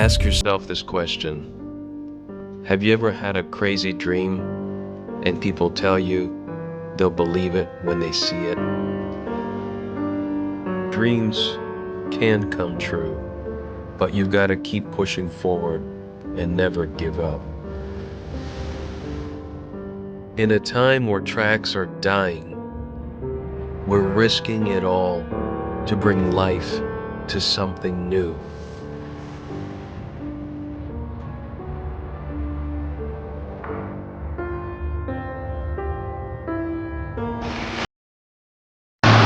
Ask yourself this question. Have you ever had a crazy dream and people tell you they'll believe it when they see it? Dreams can come true, but you've got to keep pushing forward and never give up. In a time where tracks are dying, we're risking it all to bring life to something new.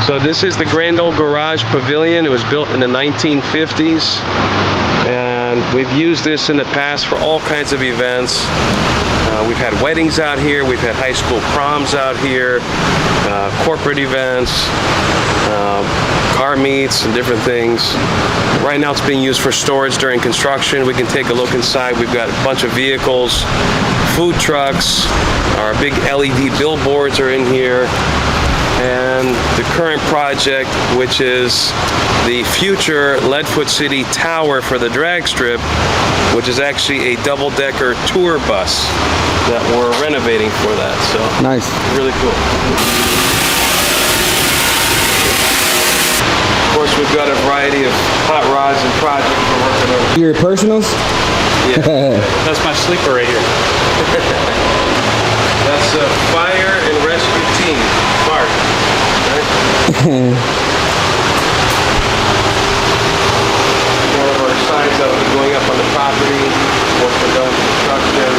So this is the Grand Old Garage Pavilion. It was built in the 1950s, and we've used this in the past for all kinds of events. We've had weddings out here, we've had high school proms out here, corporate events, car meets and different things. Right now it's being used for storage during construction. We can take a look inside. We've got a bunch of vehicles, food trucks, our big LED billboards are in here, and the current project, which is the future Leadfoot City Tower for the drag strip, which is actually a double-decker tour bus that we're renovating for that. So nice, really cool. Of course, we've got a variety of hot rods and projects we're working on. Your personals? Yeah, that's my sleeper right here. That's a fire and rescue team. Mark. Right? One of our signs that will be going up on the property, work for done construction.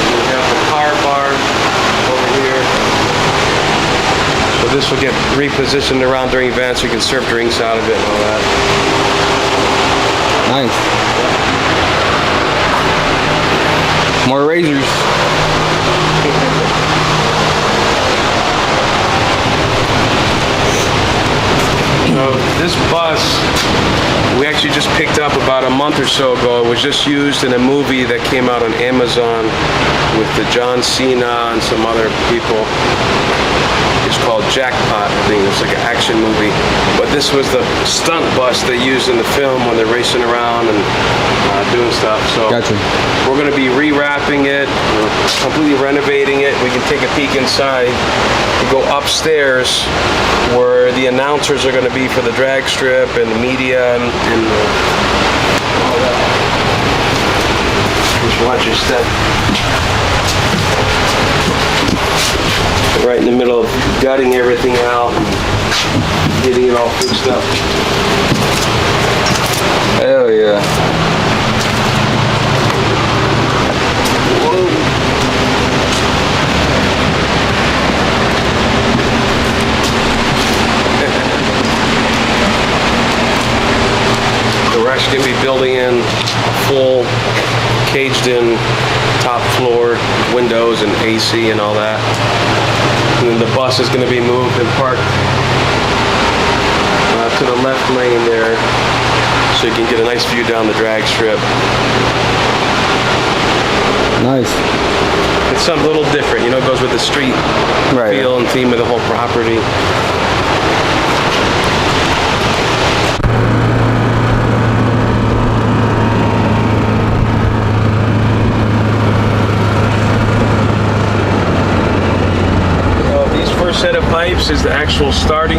We have the car bar over here. So this will get repositioned around during events. You can serve drinks out of it and all that. Nice. More RACERS. So this bus, we actually just picked up about a month or so ago. It was just used in a movie that came out on Amazon with the John Cena and some other people. It's called Jackpot, I think. It's like an action movie. But this was the stunt bus they used in the film when they're racing around and doing stuff. So gotcha. We're going to be rewrapping it, we're completely renovating it. We can take a peek inside. We go upstairs where the announcers are going to be for the drag strip and the media and all that. Just watch your step. Right in the middle of gutting everything out and getting it all fixed up. Hell yeah. Whoa. So we're actually going to be building in a full caged-in top floor, windows and AC and all that. And then the bus is going to be moved and parked to the left lane there, so you can get a nice view down the drag strip. Nice. It's something a little different, you know, it goes with the street feel and theme of the whole property. Set of pipes is the actual starting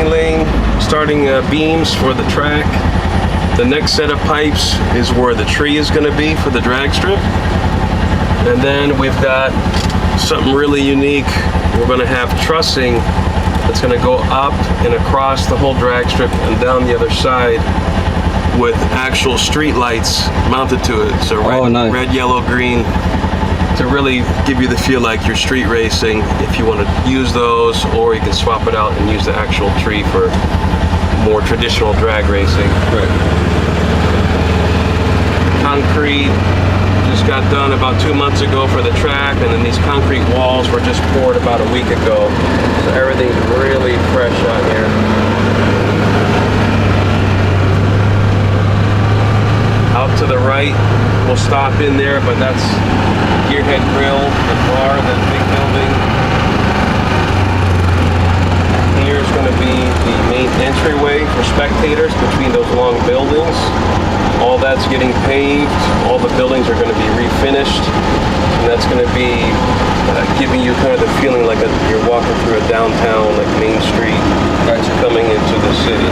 beams for the track. The next set of pipes is where the tree is going to be for the drag strip. And then we've got something really unique. We're going to have trussing that's going to go up and across the whole drag strip and down the other side with actual street lights mounted to it. So nice. Red, yellow, green, to really give you the feel like you're street racing. If you want to use those, or you can swap it out and use the actual tree for more traditional drag racing. Right. Concrete just got done about 2 months ago for the track, and then these concrete walls were just poured about a week ago. So everything's really fresh out here. Out to the right, we'll stop in there, but that's Gearhead Grill, the bar, the big building. Here's going to be the main entryway for spectators between those long buildings. All that's getting paved. All the buildings are going to be refinished. And that's going to be giving you kind of the feeling like you're walking through a downtown, like Main Street, coming into the city.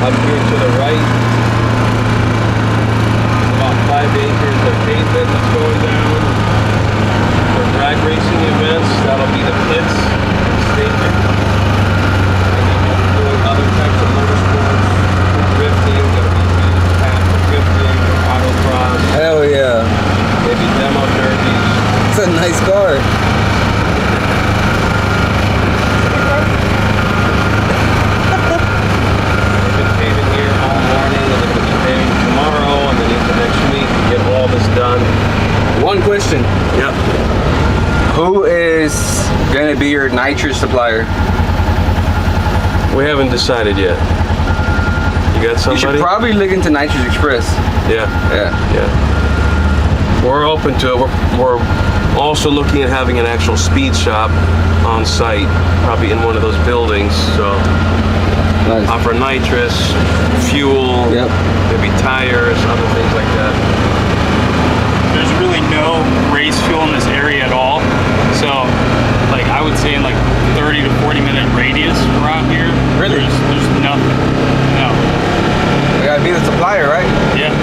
Up here to the right, about 5 acres of pavement that's going down. For drag racing events, that'll be the pits, staging. And you can be doing other types of motorsports, drifting, there'll be huge path for drifting, autocross. Hell yeah. Maybe demo derbies. It's a nice car. They've been paving here all morning, and they're going to be paving tomorrow, and then into next week to get all this done. One question. Yep. Who is going to be your nitrous supplier? We haven't decided yet. You got somebody? You should probably look into Nitrous Express. Yeah. Yeah. We're open to it. We're also looking at having an actual speed shop on site, probably in one of those buildings. So Nice. offer nitrous, fuel, Yep. maybe tires, other things like that. There's really no race fuel in this area at all. So, like, I would say in like 30 to 40 minute radius around here, Really? there's nothing. No. We gotta be the supplier, right? Yeah.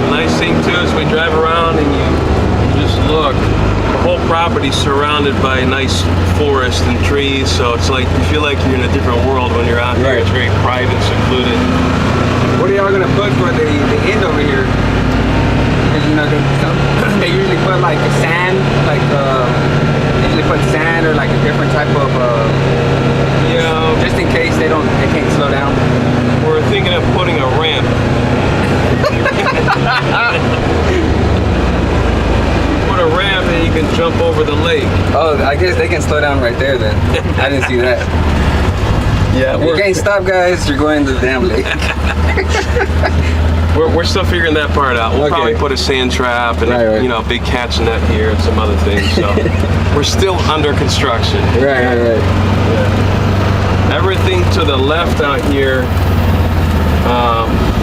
The nice thing too is we drive around and you just look. The whole property's surrounded by nice forest and trees, so it's like you feel like you're in a different world when you're out here. Right. It's very private, secluded. What are y'all gonna put for the end over here? Is, you know, they usually put like sand, like they usually put sand or like a different type of Yeah, just in case they can't slow down. we're thinking of putting a ramp. Put a ramp and you can jump over the lake. Oh, I guess they can slow down right there then. I didn't see that. Yeah, You can't stop, guys. You're going to the damn lake. we're still figuring that part out. We'll Okay. probably put a sand trap and Right. you know, a big catch net here and some other things. So we're still under construction. Right. Everything to the left out here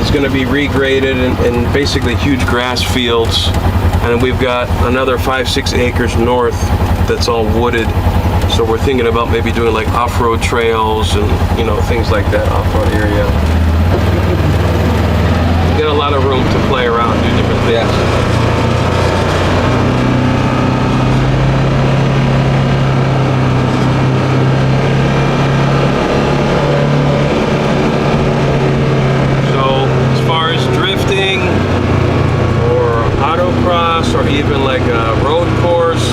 is going to be regraded and basically huge grass fields. And we've got another 5-6 acres north that's all wooded. So we're thinking about maybe doing like off-road trails and, you know, things like that, off-road area. You get a lot of room to play around, do different things. Yeah. Or even like a road course.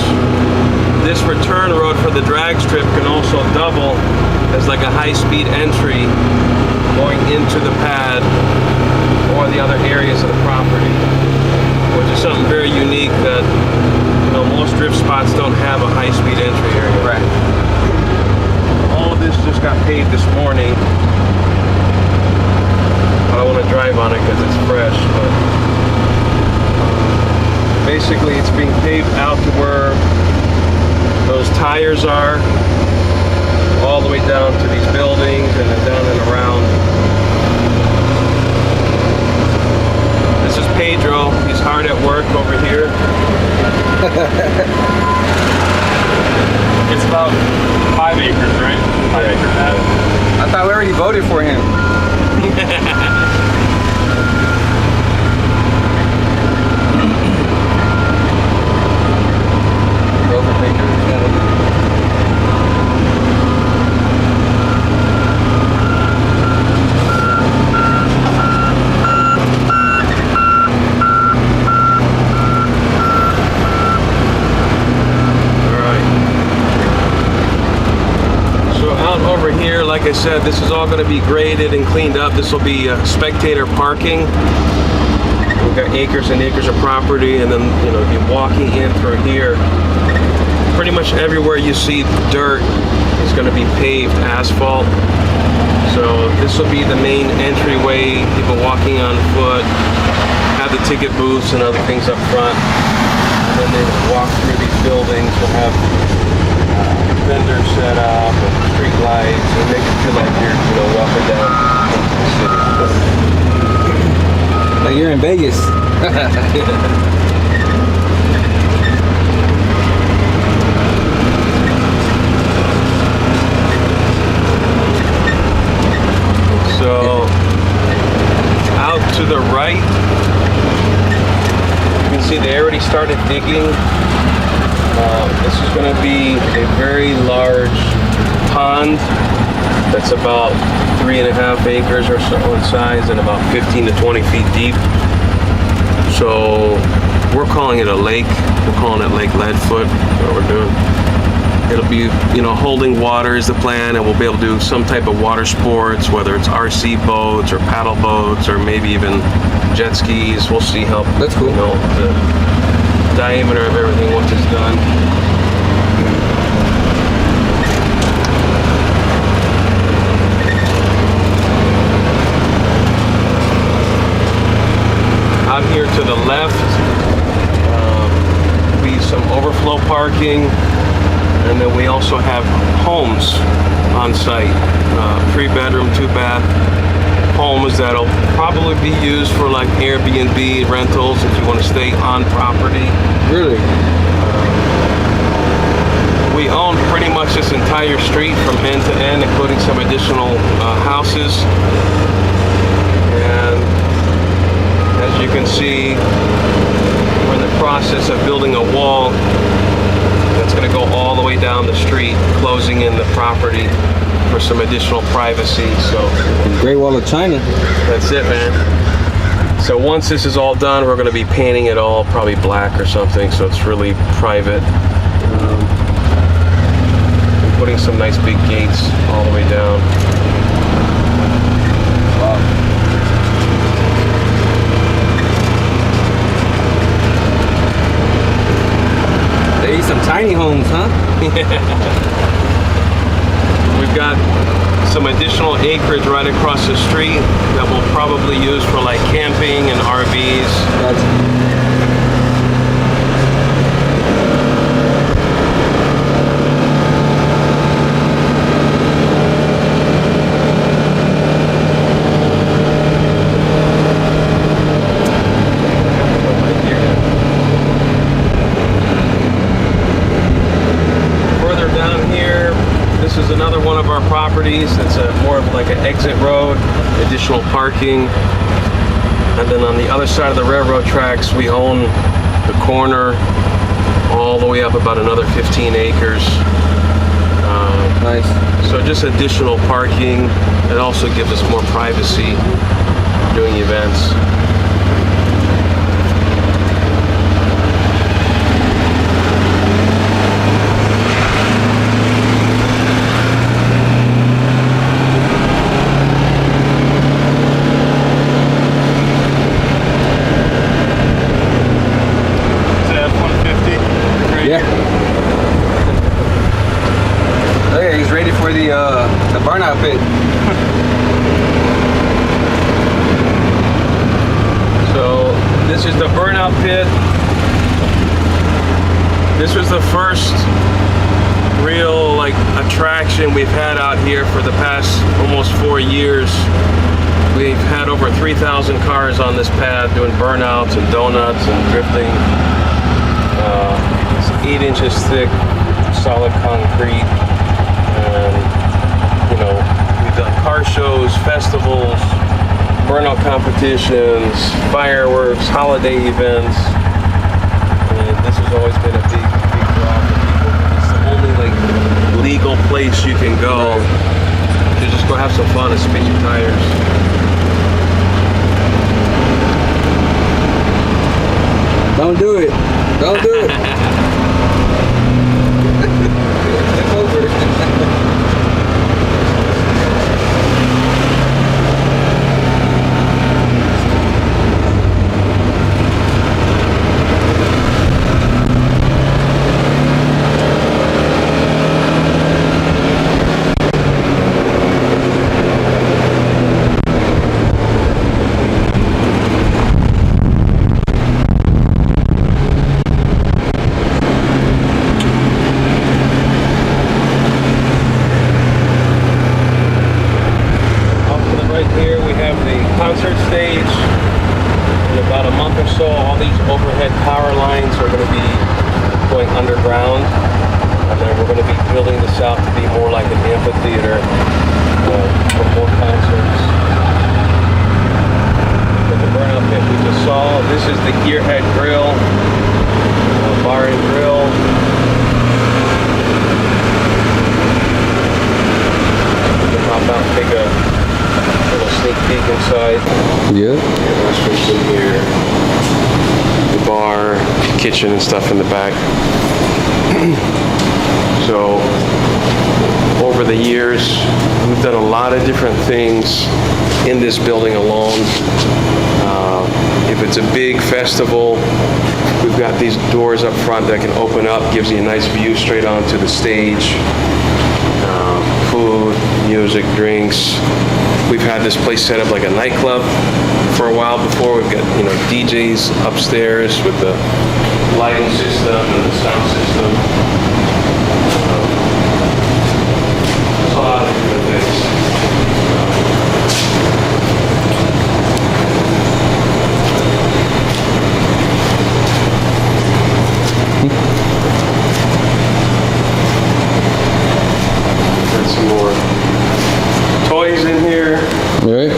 This return road for the drag strip can also double as like a high-speed entry going into the pad or the other areas of the property, which is something very unique that, you know, most drift spots don't have a high-speed entry area. Right. All of this just got paved this morning. I don't want to drive on it because it's fresh, but basically it's being paved out to where those tires are, all the way down to these buildings and then down and around. This is Pedro. He's hard at work over here. It's about 5 acres, right? 5 acre pad. I thought we already voted for him. Like I said, this is all going to be graded and cleaned up. This will be spectator parking. We've got acres and acres of property, and then, you know, you're walking in through here. Pretty much everywhere you see dirt is going to be paved asphalt. So this will be the main entryway. People walking on foot, have the ticket booths and other things up front. And then they walk through these buildings. We'll have vendors set up and street lights and make it feel like you're, walking down the city. Like you're in Vegas. So out to the right, you can see they already started digging. This is going to be a very large pond that's about 3.5 acres or so in size and about 15 to 20 feet deep. So we're calling it a lake. We're calling it Lake Leadfoot. That's what we're doing. It'll be, holding water is the plan, and we'll be able to do some type of water sports, whether it's RC boats or paddle boats or maybe even jet skis. We'll see how, that's cool. The diameter of everything once it's done. Out here to the left, be some overflow parking. And then we also have homes on site, 3-bedroom, 2-bath homes that'll probably be used for like Airbnb rentals if you want to stay on property. Really? We own pretty much this entire street from end to end, including some additional houses. And as you can see, we're in the process of building a wall that's going to go all the way down the street, closing in the property for some additional privacy. So Great Wall of China. That's it, man. So once this is all done, we're going to be painting it all probably black or something, so it's really private. Putting some nice big gates all the way down. Wow. They some tiny homes, huh? We've got some additional acreage right across the street that we'll probably use for like camping and RVs. This is another one of our properties. It's more of like an exit road, additional parking. And then on the other side of the railroad tracks, we own the corner all the way up about another 15 acres. Nice. So just additional parking. It also gives us more privacy doing events. Yeah. Okay, he's ready for the burnout pit. So this is the burnout pit. This was the first real attraction we've had out here for the past almost 4 years. We've had over 3,000 cars on this pad doing burnouts and donuts and drifting. It's 8 inches thick, solid concrete, and we've done car shows, festivals, burnout competitions, fireworks, holiday events, and this has always been a big draw for people. It's the only legal place you can go to just go have some fun and spin your tires. Don't do it. Don't do it. It's over. all these overhead power lines are going to be going underground, and then we're going to be building this out to be more like an amphitheater for more concerts. But the burnout pit we just saw, this is the Gearhead Grill, bar and grill. We can hop out and take a little sneak peek inside. Yeah. Restrooms in here, the bar, kitchen and stuff in the back. So over the years, we've done a lot of different things in this building alone. If it's a big festival, we've got these doors up front that can open up, gives you a nice view straight onto the stage. Food, music, drinks. We've had this place set up like a nightclub for a while before. We've got, DJs upstairs with the lighting system and the sound system. There's a lot of different things. Got some more toys in here. Right.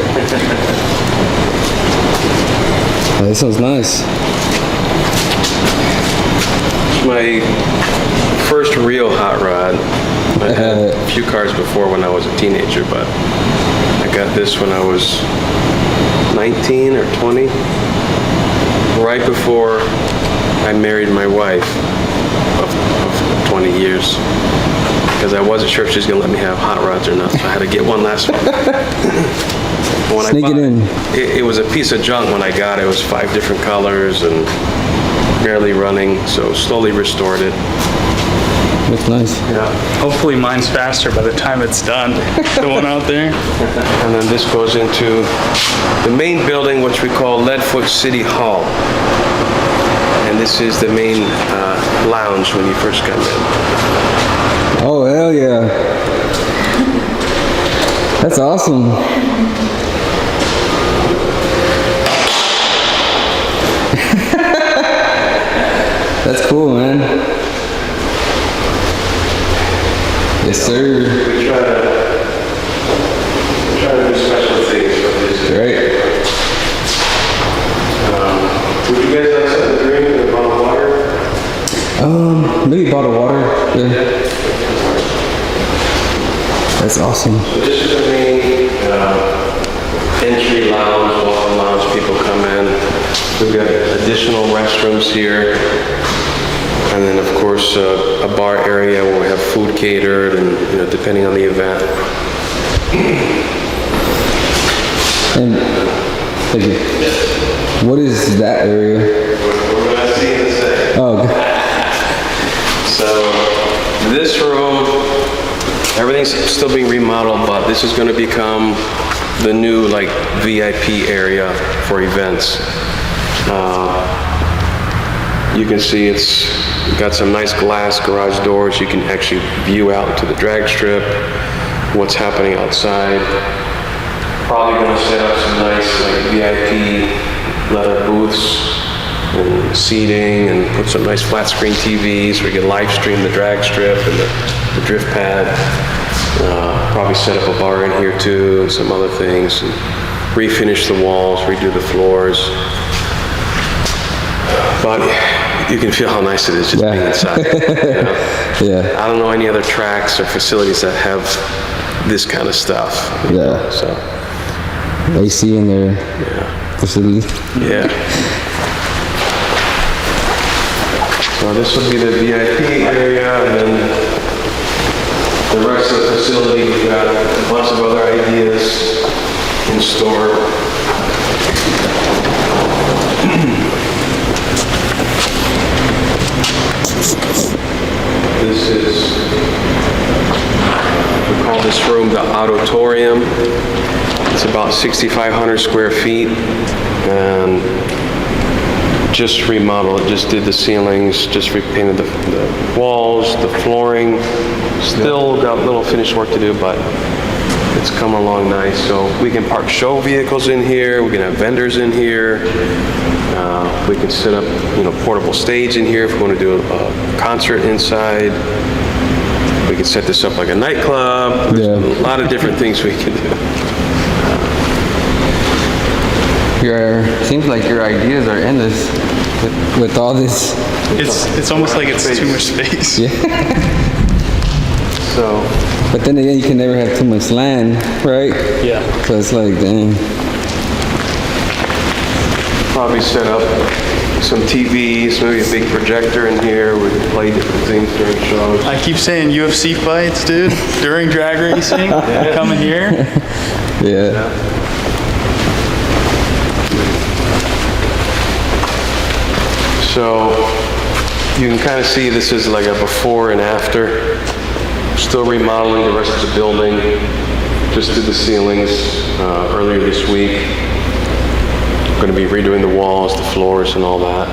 Oh, this sounds nice. My first real hot rod. I had a few cars before when I was a teenager, but I got this when I was 19 or 20, right before I married my wife of 20 years, because I wasn't sure if she was going to let me have hot rods or not, so I had to get one last one. When Sneak it in. It was a piece of junk when I got it. It was 5 different colors and barely running, so slowly restored it. Looks nice. Yeah. Hopefully mine's faster by the time it's done. The one out there. And then this goes into the main building, which we call Leadfoot City Hall. And this is the main lounge when you first come in. Oh, hell yeah. That's awesome. That's cool, man. Yes, sir. We try to do special things for this. Right. Would you guys like something to drink and a bottle of water? Maybe a bottle of water. Yeah. That's awesome. So this is the main entry lounge, welcome lounge. People come in. We've got additional restrooms here. And then, of course, a bar area where we have food catered and, depending on the event. And thank you. What is that area? We're going to see in a second. Oh, okay. So this room, everything's still being remodeled, but this is going to become the new VIP area for events. You can see it's got some nice glass garage doors. You can actually view out to the drag strip, what's happening outside. Probably going to set up some nice VIP leather booths and seating, and put some nice flat screen TVs where you can live stream the drag strip and the drift pad. Probably set up a bar in here too, and some other things. And refinish the walls, redo the floors. But you can feel how nice it is just being inside. Yeah. I don't know any other tracks or facilities that have this kind of stuff. Yeah. So. AC in their facility. Yeah. So this will be the VIP area, and then the rest of the facility, we've got lots of other ideas in store. This is, we call this room the auditorium. It's about 6,500 square feet, and just remodeled, just did the ceilings, just repainted the walls, the flooring. Still got a little finished work to do, but it's come along nice. So we can park show vehicles in here. We can have vendors in here. We can set up, portable stage in here if we want to do a concert inside. We can set this up like a nightclub. There's a lot of different things we can do. Seems like your ideas are endless with all this. It's almost like it's too much space. Yeah. So, but then again, you can never have too much land, right? Yeah. So it's like, dang. probably set up some TVs, maybe a big projector in here. We can play different things during shows. I keep saying UFC fights, dude, during drag racing. Coming here. Yeah. So you can kind of see this is like a before and after. Still remodeling the rest of the building. Just did the ceilings earlier this week. Going to be redoing the walls, the floors, and all that.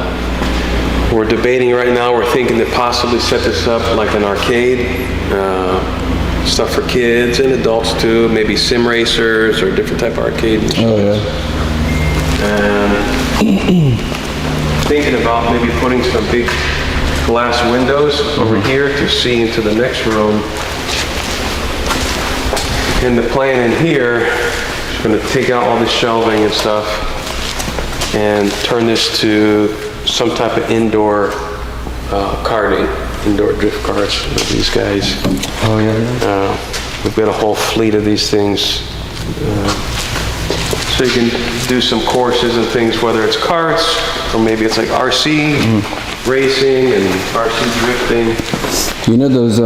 We're debating right now. We're thinking to possibly set this up like an arcade. Stuff for kids and adults too. Maybe sim racers or different type of arcade. Oh yeah. And thinking about maybe putting some big glass windows over here to see into the next room. And the plan in here is going to take out all the shelving and stuff and turn this to some type of indoor karting, indoor drift carts with these guys. Oh yeah. We've got a whole fleet of these things. So you can do some courses and things, whether it's karts or maybe it's like RC racing and RC drifting. Do you know those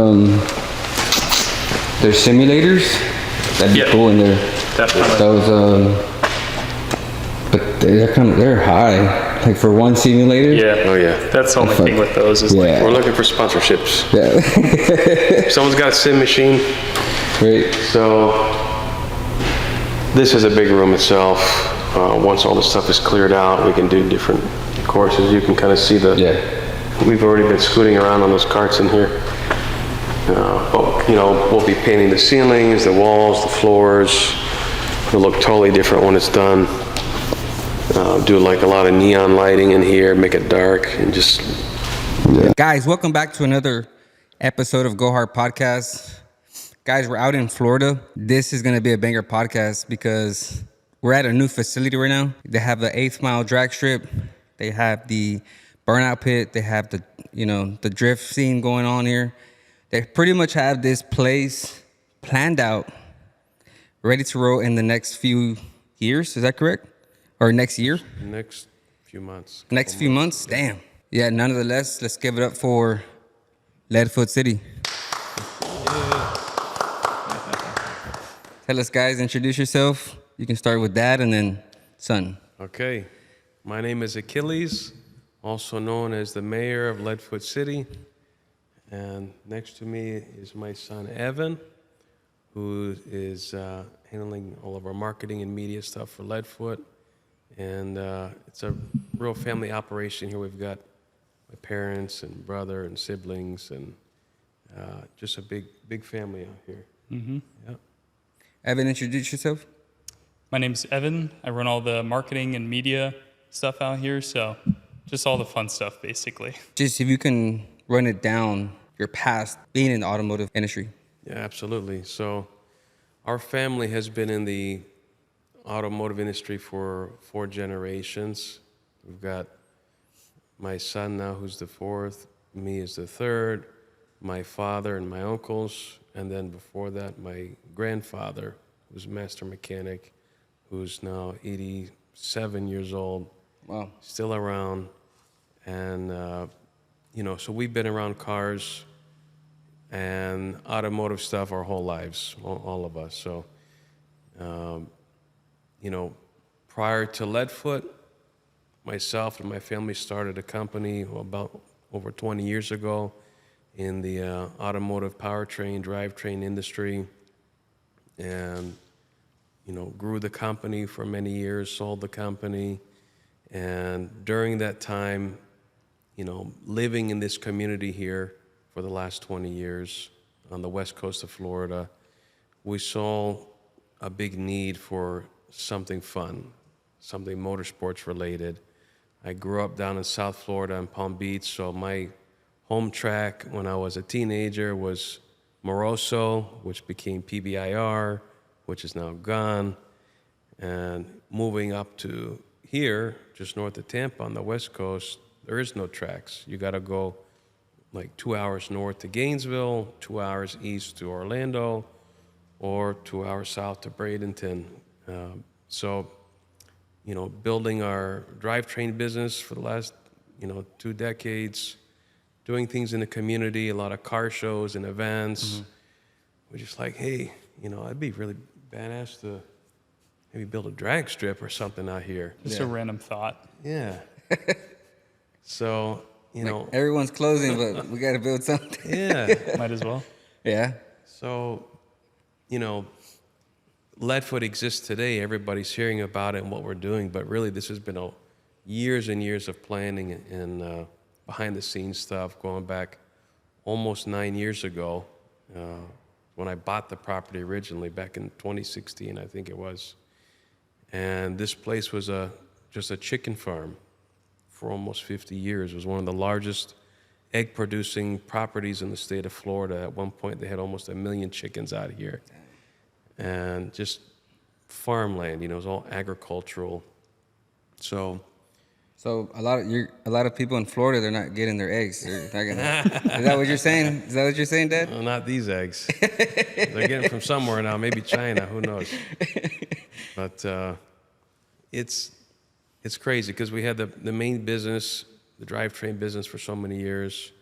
there's simulators? That'd be cool in there. Definitely. Those but they're high. Like for one simulator? Yeah. Oh yeah. That's the only thing with those is like, We're looking for sponsorships. Yeah. Someone's got a sim machine. Great. So this is a big room itself. Once all the stuff is cleared out, we can do different courses. You can kind of see we've already been scooting around on those carts in here. We'll be painting the ceilings, the walls, the floors. It'll look totally different when it's done. Do like a lot of neon lighting in here, make it dark, and just... Yeah. Guys, welcome back to another episode of Go Hard Podcast. Guys, we're out in Florida. This is going to be a banger podcast because we're at a new facility right now. They have the 8th Mile drag strip. They have the burnout pit. They have the, the drift scene going on here. They pretty much have this place planned out, ready to roll in the next few years. Is that correct? Or next year? Next few months. Next few months? Damn. Yeah, nonetheless, let's give it up for Leadfoot City. Tell us, guys, introduce yourself. You can start with dad and then son. Okay. My name is Achilles, also known as the mayor of Leadfoot City. And next to me is my son, Evan, who is handling all of our marketing and media stuff for Leadfoot. And it's a real family operation here. We've got my parents and brother and siblings and just a big family out here. Mm-hmm. Yeah. Evan, introduce yourself. My name's Evan. I run all the marketing and media stuff out here, so just all the fun stuff, basically. Just if you can run it down, your past being in the automotive industry. Yeah, absolutely. So our family has been in the automotive industry for 4 generations. We've got my son now, who's the 4th, me is the 3rd, my father and my uncles, and then before that, my grandfather, who's a master mechanic, who's now 87 years old. Wow. Still around. And, so we've been around cars and automotive stuff our whole lives, all of us. So, prior to Leadfoot, myself and my family started a company about over 20 years ago in the automotive powertrain, drivetrain industry, and, grew the company for many years, sold the company, and during that time, living in this community here for the last 20 years on the west coast of Florida, we saw a big need for something fun, something motorsports related. I grew up down in South Florida in Palm Beach, so my home track when I was a teenager was Moroso, which became PBIR, which is now gone. And moving up to here, just north of Tampa on the West Coast, there is no tracks. You got to go like 2 hours north to Gainesville, 2 hours east to Orlando, or 2 hours south to Bradenton. So, you know, building our drivetrain business for the last, 2 decades, doing things in the community, a lot of car shows and events. We're just like, hey, it'd be really badass to maybe build a drag strip or something out here. Just a random thought. Yeah. So, Everyone's closing, but we got to build something. yeah. Might as well. Yeah. So, Leadfoot exists today. Everybody's hearing about it and what we're doing, but really this has been years and years of planning and behind the scenes stuff going back almost 9 years ago when I bought the property originally back in 2016, I think it was. And this place was just a chicken farm for almost 50 years. It was one of the largest egg producing properties in the state of Florida. At one point, they had almost 1 million chickens out here. And just farmland, it was all agricultural. So a lot of people in Florida, they're not getting their eggs. They're not gonna, is that what you're saying? Is that what you're saying, Dad? well, not these eggs. They're getting from somewhere now, maybe China, who knows. But it's crazy because we had the main business, the drivetrain business for so many years.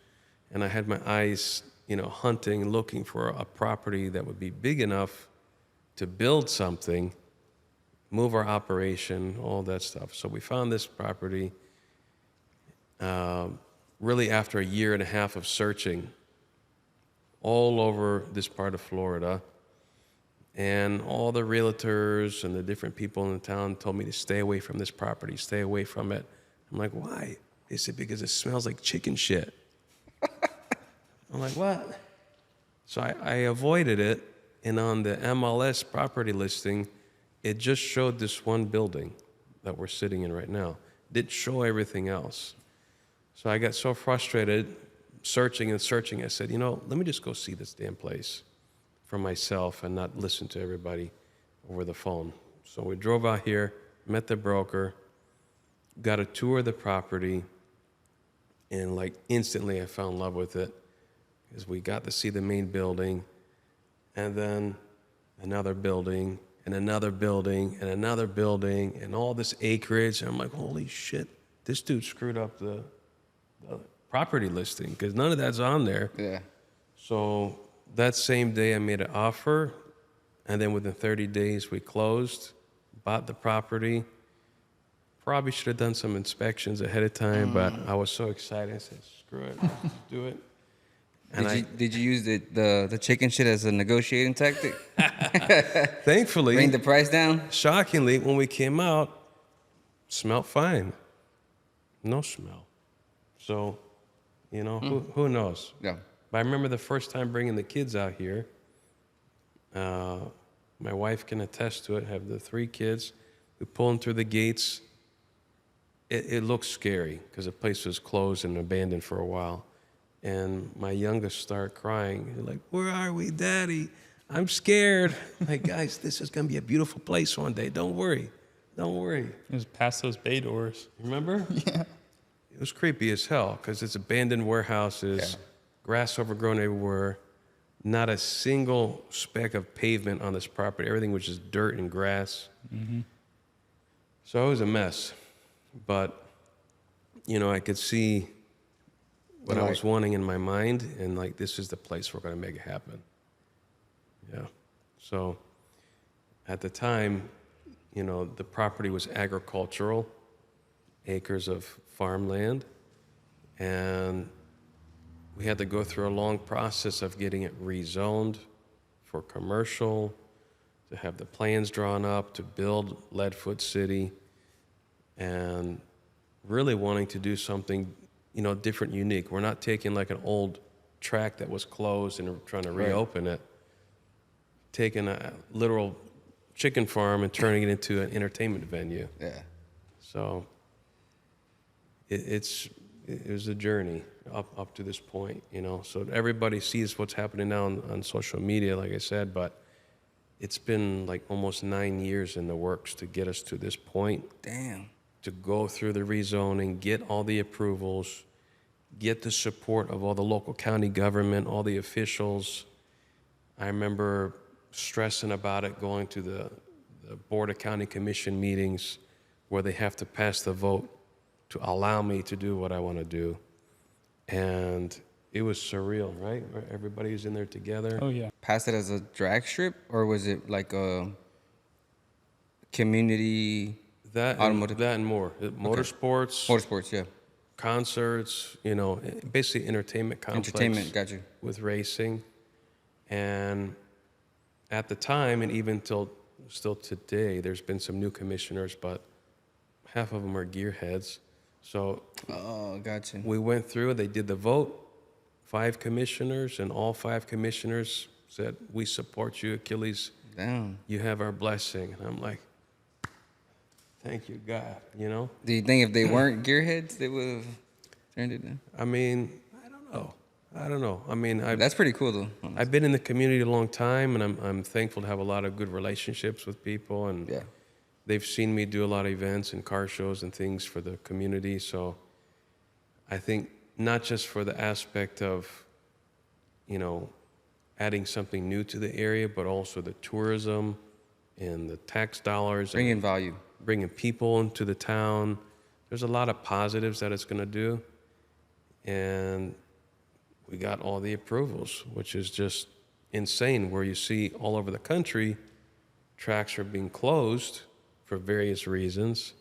And I had my eyes, hunting, looking for a property that would be big enough to build something, move our operation, all that stuff. So we found this property really after 1.5 years of searching all over this part of Florida. And all the realtors and the different people in the town told me to stay away from this property, stay away from it. I'm like, why? They said, because it smells like chicken shit. I'm like, what? So I avoided it. And on the MLS property listing, it just showed this one building that we're sitting in right now. It didn't show everything else. So I got so frustrated, searching and searching. I said, let me just go see this damn place for myself and not listen to everybody over the phone. So we drove out here, met the broker, got a tour of the property, and like instantly I fell in love with it because we got to see the main building and then another building and another building and another building and all this acreage. And I'm like, holy shit, this dude screwed up the property listing because none of that's on there. Yeah. So that same day I made an offer, and then within 30 days we closed, bought the property. Probably should have done some inspections ahead of time, but I was so excited. I said, screw it, let's just do it. And Did you use the chicken shit as a negotiating tactic? thankfully, Bring the price down? shockingly, when we came out, smelled fine. No smell. So, who knows? Yeah. But I remember the first time bringing the kids out here. My wife can attest to it. Have the 3 kids. We pull them through the gates. It looks scary because the place was closed and abandoned for a while. And my youngest started crying. They're like, where are we, Daddy? I'm scared. I'm like, guys, this is going to be a beautiful place one day. Don't worry. Don't worry. It was past those bay doors. Remember? Yeah. It was creepy as hell because it's abandoned warehouses, grass overgrown everywhere, not a single speck of pavement on this property. Everything was just dirt and grass. Mm-hmm. So it was a mess. But, I could see what I was wanting in my mind, and like, this is the place we're going to make it happen. Yeah. So at the time, the property was agricultural, acres of farmland, and we had to go through a long process of getting it rezoned for commercial, to have the plans drawn up to build Leadfoot City, and really wanting to do something different, unique. We're not taking like an old track that was closed and trying to reopen it. Taking a literal chicken farm and turning it into an entertainment venue. Yeah. So it was a journey up to this point, you know. So everybody sees what's happening now on social media, like I said, but it's been like almost 9 years in the works to get us to this point. Damn. To go through the rezoning, get all the approvals, get the support of all the local county government, all the officials. I remember stressing about it, going to the Board of County Commission meetings where they have to pass the vote to allow me to do what I want to do. And it was surreal, right? Where everybody was in there together. Oh yeah. Passed it as a drag strip, or was it like a community automotive? That and more. Motorsports, Motorsports, yeah. concerts, you know, basically entertainment complex. Entertainment, got you. With racing. And at the time, and even still today, there's been some new commissioners, but half of them are gearheads. So Oh, gotcha. we went through, they did the vote, 5 commissioners, and all 5 commissioners said, we support you, Achilles. Damn. You have our blessing. And I'm like, thank you, God, you know? Do you think if they weren't gearheads, they would have turned it down? I mean, I don't know. I mean, That's pretty cool, though. I've been in the community a long time, and I'm thankful to have a lot of good relationships with people, and Yeah. they've seen me do a lot of events and car shows and things for the community. So I think not just for the aspect of, you know, adding something new to the area, but also the tourism and the tax dollars. Bring in and value. bringing people into the town. There's a lot of positives that it's going to do. And we got all the approvals, which is just insane, where you see all over the country, tracks are being closed for various reasons.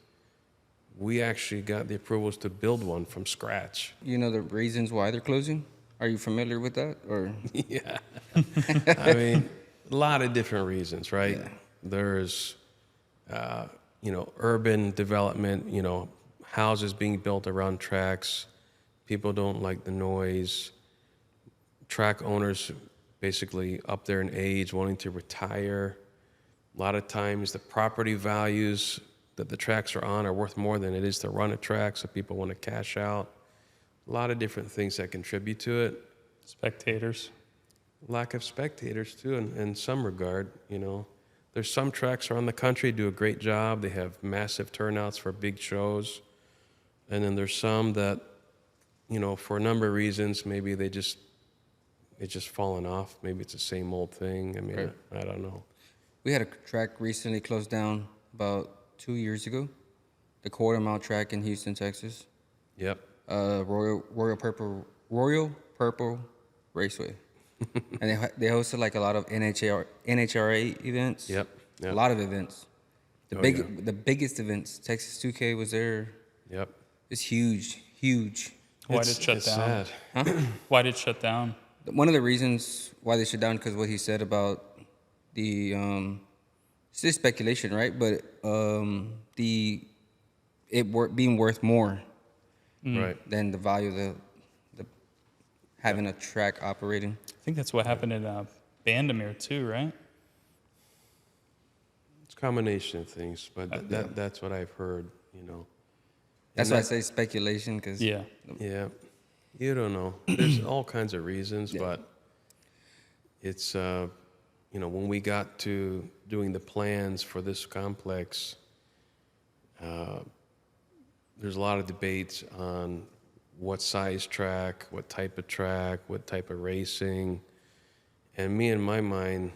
We actually got the approvals to build one from scratch. You know the reasons why they're closing? Are you familiar with that? Or Yeah. I mean, a lot of different reasons, right? Yeah. There's, you know, urban development, you know, houses being built around tracks. People don't like the noise. Track owners basically up there in age, wanting to retire. A lot of times the property values that the tracks are on are worth more than it is to run a track, so people want to cash out. A lot of different things that contribute to it. Spectators. Lack of spectators too, in some regard, you know. There's some tracks around the country do a great job. They have massive turnouts for big shows. And then there's some that, you know, for a number of reasons, maybe it's just fallen off. Maybe it's the same old thing. I mean, Right. I don't know. we had a track recently closed down about 2 years ago. The Quarter Mile track in Houston, Texas. Yep. Royal Purple Raceway. And they hosted like a lot of NHRA events. Yep. A lot of events. Oh, The biggest events. Texas 2K was there. Yep. It's huge. Why did it shut it's down? sad. Why did it shut down? One of the reasons why they shut down, because what he said about the it's just speculation, right? But being worth more Right. than the value of the having a track operating. I think that's what happened in Bandamere too, right? It's a combination of things, but that's what I've heard, you know. That's And why I say speculation, because Yeah. Yeah, you don't know. There's all kinds of reasons, Yeah. but it's, you know, when we got to doing the plans for this complex, there's a lot of debates on what size track, what type of track, what type of racing. And me, in my mind,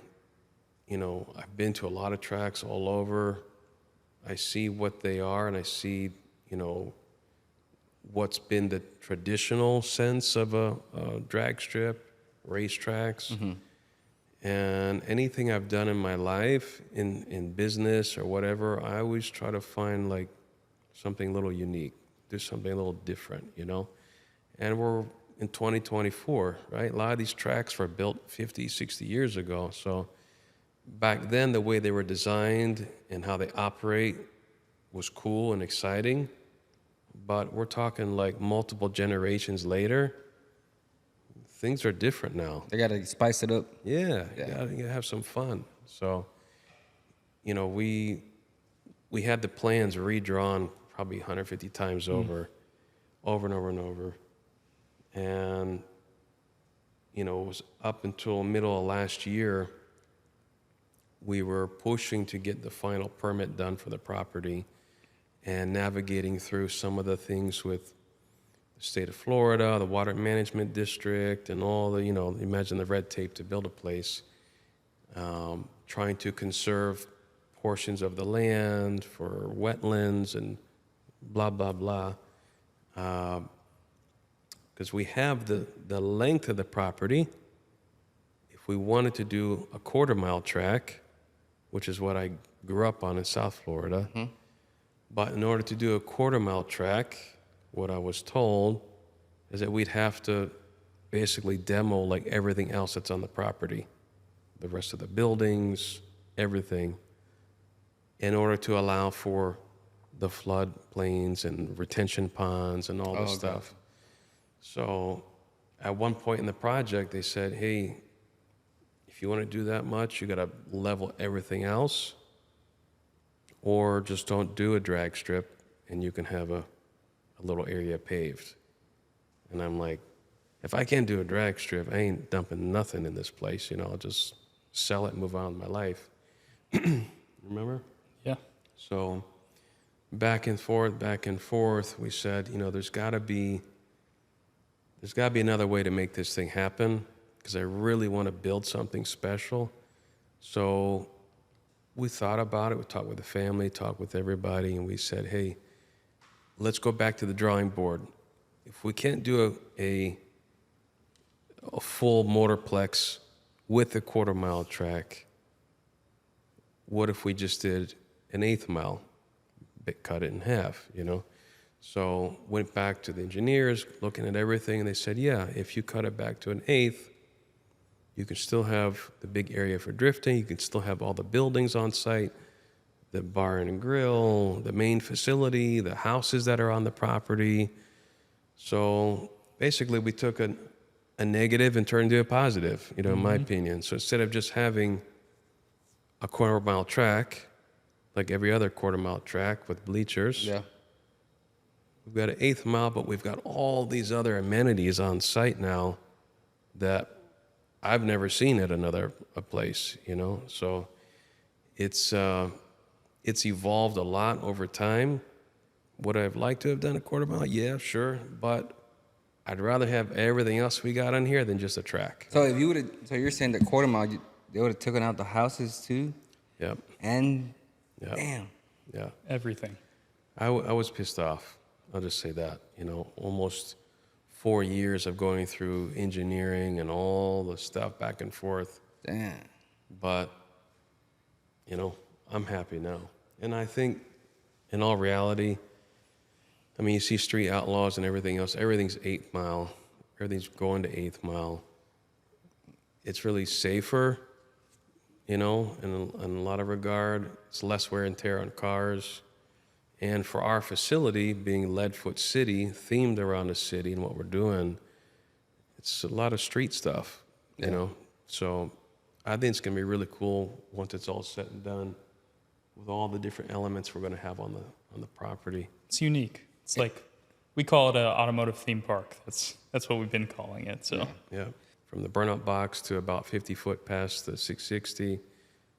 you know, I've been to a lot of tracks all over. I see what they are, and I see, you know, what's been the traditional sense of a drag strip, racetracks. And anything I've done in my life, in business or whatever, I always try to find like something a little unique, do something a little different, you know? And we're in 2024, right? A lot of these tracks were built 50, 60 years ago. So back then, the way they were designed and how they operate was cool and exciting. But we're talking like multiple generations later, things are different now. they got to spice it up. Yeah, you gotta have some fun. So you know, we had the plans redrawn probably 150 times over and over and over. And, you know, it was up until middle of last year, we were pushing to get the final permit done for the property and navigating through some of the things with the state of Florida, the Water Management District, and all the, you know, imagine the red tape to build a place, trying to conserve portions of the land for wetlands and blah, blah, blah. Because we have the length of the property. If we wanted to do a 1/4 mile track, which is what I grew up on in South Florida, but in order to do a 1/4 mile track, what I was told is that we'd have to basically demo like everything else that's on the property, the rest of the buildings, everything, in order to allow for the flood plains and retention ponds and all this stuff. So at one point in the project, they said, hey, if you want to do that much, you got to level everything else, or just don't do a drag strip and you can have a little area paved. And I'm like, if I can't do a drag strip, I ain't dumping nothing in this place, you know, I'll just sell it and move on with my life. Remember? Yeah. So back and forth, we said, you know, there's got to be another way to make this thing happen, because I really want to build something special. So we thought about it. We talked with the family, talked with everybody, and we said, hey, let's go back to the drawing board. If we can't do a full motorplex with a 1/4 mile track, what if we just did an 1/8 mile, cut it in half, you know? So went back to the engineers, looking at everything, and they said, yeah, if you cut it back to an 1/8, you can still have the big area for drifting, you can still have all the buildings on site, the bar and grill, the main facility, the houses that are on the property. So basically we took a negative and turned it into a positive, you know, in my opinion. So instead of just having a 1/4 mile track, like every other 1/4 mile track with bleachers, we've got an 1/8 mile, but we've got all these other amenities on site now that I've never seen at another place, you know? So it's evolved a lot over time. Would I have liked to have done a 1/4 mile? Yeah, sure. But I'd rather have everything else we got on here than just a track. So if you would have, so you're saying that 1/4 mile, they would have taken out the houses too? Yep. And Yep. damn. Yeah. Everything. I was pissed off. I'll just say that. You know, almost 4 years of going through engineering and all the stuff back and forth. Damn. But, you know, I'm happy now. And I think, in all reality, I mean, you see street outlaws and everything else. Everything's 1/8 mile. Everything's going to 1/8 mile. It's really safer, you know, in a lot of regard. It's less wear and tear on cars. And for our facility, being Leadfoot City, themed around the city and what we're doing, it's a lot of street stuff, you know. So I think it's going to be really cool once it's all said and done with all the different elements we're going to have on the property. It's unique. It's like, we call it an automotive theme park. That's what we've been calling it. So Yeah. From the burnout box to about 50 foot past the 660,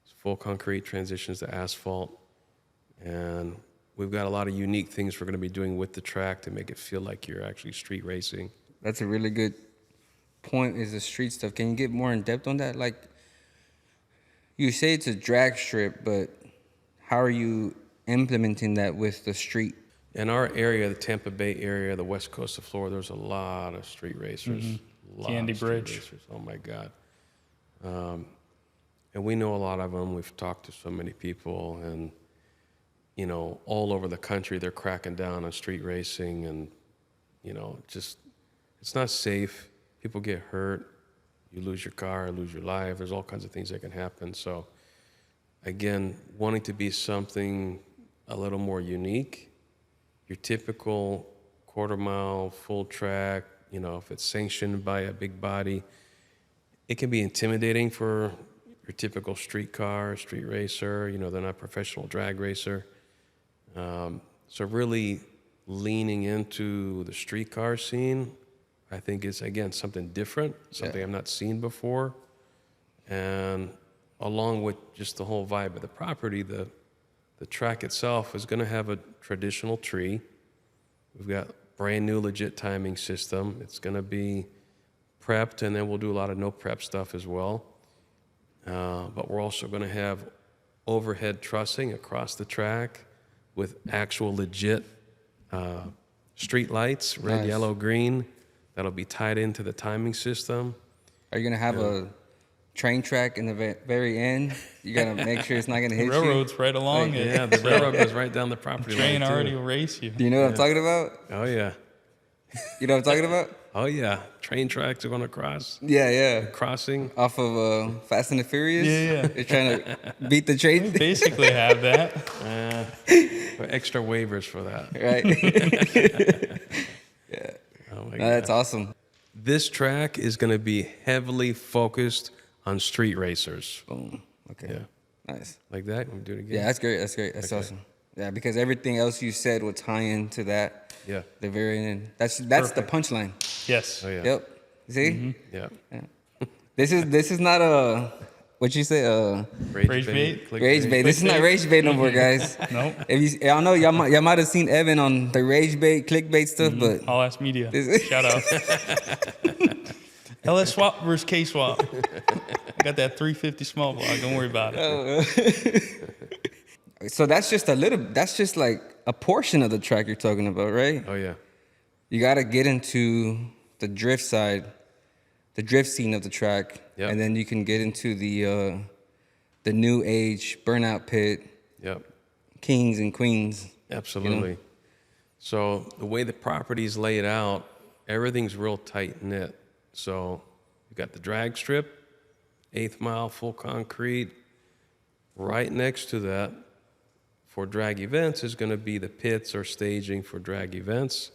it's full concrete, transitions to asphalt. And we've got a lot of unique things we're going to be doing with the track to make it feel like you're actually street racing. That's a really good point, is the street stuff. Can you get more in depth on that? Like, you say it's a drag strip, but how are you implementing that with the street? In our area, the Tampa Bay area, the west coast of Florida, there's a lot of street racers. Candy Bridge. Racers. Oh my God. And we know a lot of them. We've talked to so many people, and you know, all over the country, they're cracking down on street racing, and you know, just it's not safe. People get hurt. You lose your car, lose your life. There's all kinds of things that can happen. So, again, wanting to be something a little more unique. Your typical 1/4 mile, full track, you know, if it's sanctioned by a big body, it can be intimidating for typical street car, street racer. You know, they're not professional drag racer. So really leaning into the street car scene, I think is, again, something different, something I've not seen before. And along with just the whole vibe of the property, the track itself is going to have a traditional tree. We've got brand new legit timing system. It's going to be prepped, and then we'll do a lot of no prep stuff as well. But we're also going to have overhead trussing across the track with actual legit street lights, red, Nice. yellow, green. That'll be tied into the timing system. Are you gonna have a train track in the very end? You gotta make sure it's not gonna hit you. Railroad's right along it. Yeah, the railroad goes right down the property line. Train too. already will race you. Do you know what I'm talking about? Oh yeah. You know what I'm talking about? Oh yeah. Train tracks are going to cross. Yeah. Crossing. Off of Fast and the Furious. Yeah. They're trying to beat the train. Basically have that. Extra waivers for that. Right. Yeah. Oh my No, that's awesome. This track is going to be heavily focused on street racers. Boom. Okay. Yeah. Nice. Like that? Let me do it again. Yeah, that's great. That's great. That's awesome. Yeah, because everything else you said will tie into that. Yeah. The very end. That's the punchline. Yes. Oh yeah. Yep. See? Yeah. This is not a what you say Rage bait? clickbait. rage bait. This is not rage bait no more, guys. Nope. If y'all know y'all might have seen Evan on the rage bait, clickbait stuff, but All Ass Media. This- Shout out. LS swap versus K swap. I got that 350 small block. Don't worry about it. so that's just like a portion of the track you're talking about, right? Oh yeah. You got to get into the drift side, the drift scene of the track, Yep. and then you can get into the new age burnout pit, Yep. kings and queens. Absolutely. So the way the property's laid out, everything's real tight knit. So you got the drag strip, 8th mile, full concrete. Right next to that, for drag events, is going to be the pits or staging for drag events.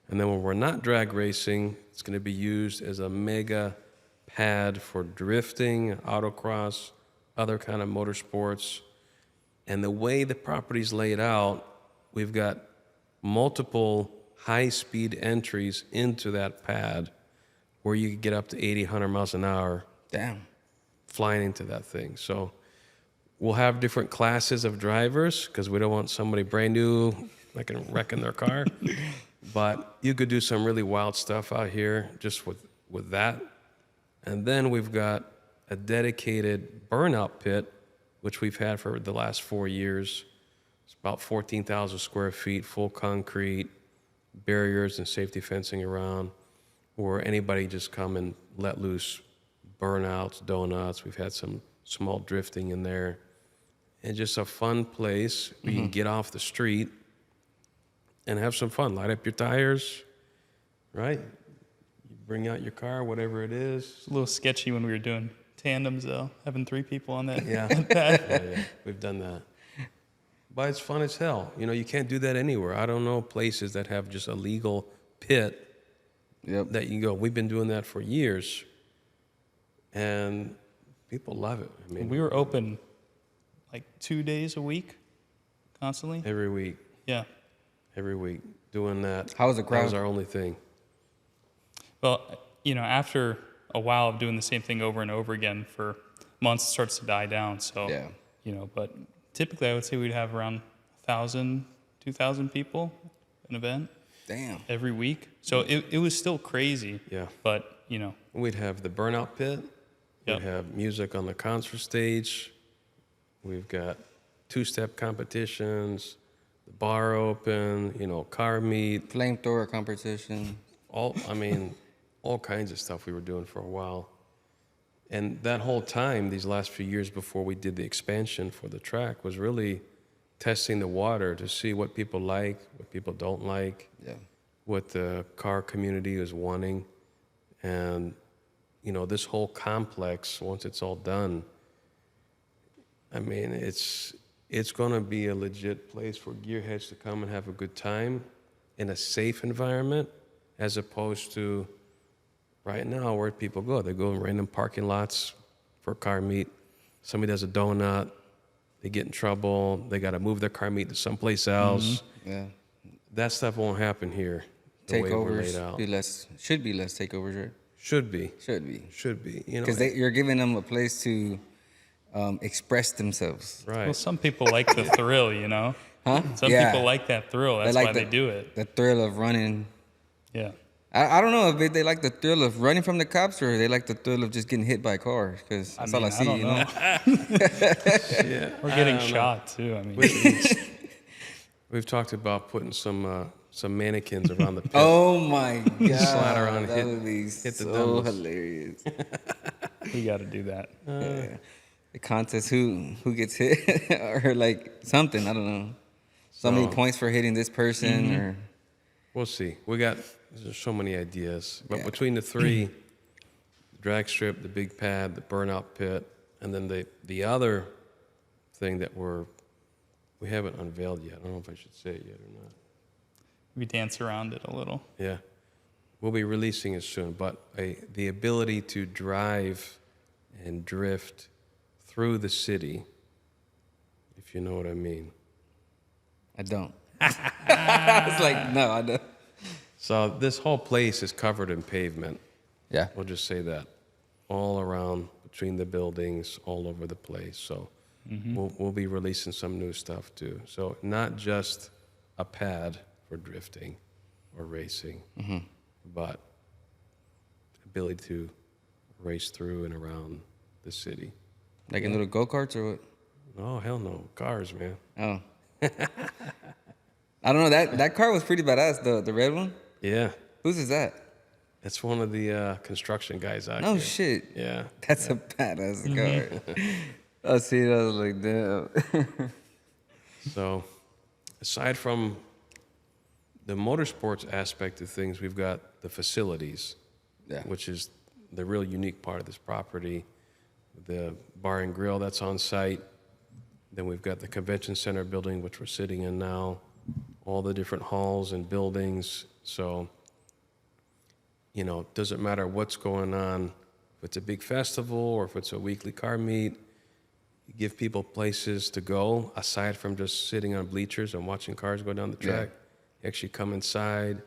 And then when we're not drag racing, it's going to be used as a mega pad for drifting, autocross, other kind of motorsports. And the way the property's laid out, we've got multiple high-speed entries into that pad where you can get up to 80, 100 miles an hour Damn. flying into that thing. So we'll have different classes of drivers because we don't want somebody brand new like wrecking their car. But you could do some really wild stuff out here just with that. And then we've got a dedicated burnout pit, which we've had for the last 4 years. It's about 14,000 square feet, full concrete, barriers and safety fencing around, where anybody just come and let loose burnouts, donuts. We've had some small drifting in there. And just a fun place where you can get off the street and have some fun. Light up your tires, right? You bring out your car, whatever it is. It's a little sketchy when we were doing tandems, though, having 3 people on that. Yeah. Yeah, we've done that. But it's fun as hell. You know, you can't do that anywhere. I don't know places that have just a legal pit Yep. that you can go. We've been doing that for years, and people love it. I mean, We were open like 2 days a week, constantly. every week, Yeah. doing that. How was the That crowd? was our only thing. Well, after a while of doing the same thing over and over again for months, it starts to die down. So, Yeah. but typically I would say we'd have around 1,000, 2,000 people an event Damn. every week. So it was still crazy. Yeah. But, We'd have the burnout pit. Yep. We'd have music on the concert stage. We've got 2-step competitions, the bar open, car meet, Flamethrower competition. all kinds of stuff we were doing for a while. And that whole time, these last few years before we did the expansion for the track, was really testing the water to see what people like, what people don't like, Yeah. what the car community is wanting. And, this whole complex, once it's all done, it's going to be a legit place for gearheads to come and have a good time in a safe environment, as opposed to right now where people go. They go in random parking lots for car meet. somebody does a donut, they get in trouble, they got to move their car meet to someplace else. Yeah. That stuff won't happen here. The way we're laid out. Takeovers should be less takeovers, right? Should be. Should be. You know, Because you're giving them a place to express themselves. right. Well, some people like the thrill, you know? Huh? Some people like that thrill. That's why they do it. The thrill of running. Yeah. I don't know if they like the thrill of running from the cops or they like the thrill of just getting hit by cars. Because that's all I see, don't you know? Yeah. Or getting shot, too. I mean, We've talked about putting some mannequins around the pit. Oh my God. Slide around and that would be hit the so dumbbells. hilarious. we got to do that. Yeah. The contest, who gets hit or like something, I don't know. So many points for hitting this person or... We'll see. There's so many ideas. But Yeah. between the three, the drag strip, the big pad, the burnout pit, and then the other thing that we haven't unveiled yet. I don't know if I should say it yet or not. We dance around it a little. Yeah. We'll be releasing it soon. But the ability to drive and drift through the city, if you know what I mean. I don't. I was like, no, I don't. So this whole place is covered in pavement. Yeah. We'll just say that. All around, between the buildings, all over the place. So we'll be releasing some new stuff too. So not just a pad for drifting or racing, but ability to race through and around the city. Like in little go-karts or what? Oh, hell no. Cars, man. Oh. I don't know. That car was pretty badass, the red one. Yeah. Whose is that? It's one of the construction guys out No here. shit. Yeah. That's a badass car. I see it. I was like, damn. So aside from the motorsports aspect of things, we've got the facilities, which is the real unique part of this property. The bar and grill that's on site. Then we've got the convention center building, which we're sitting in now, all the different halls and buildings. So, you know, it doesn't matter what's going on, if it's a big festival or if it's a weekly car meet, you give people places to go aside from just sitting on bleachers and watching cars go down the track. You actually come inside,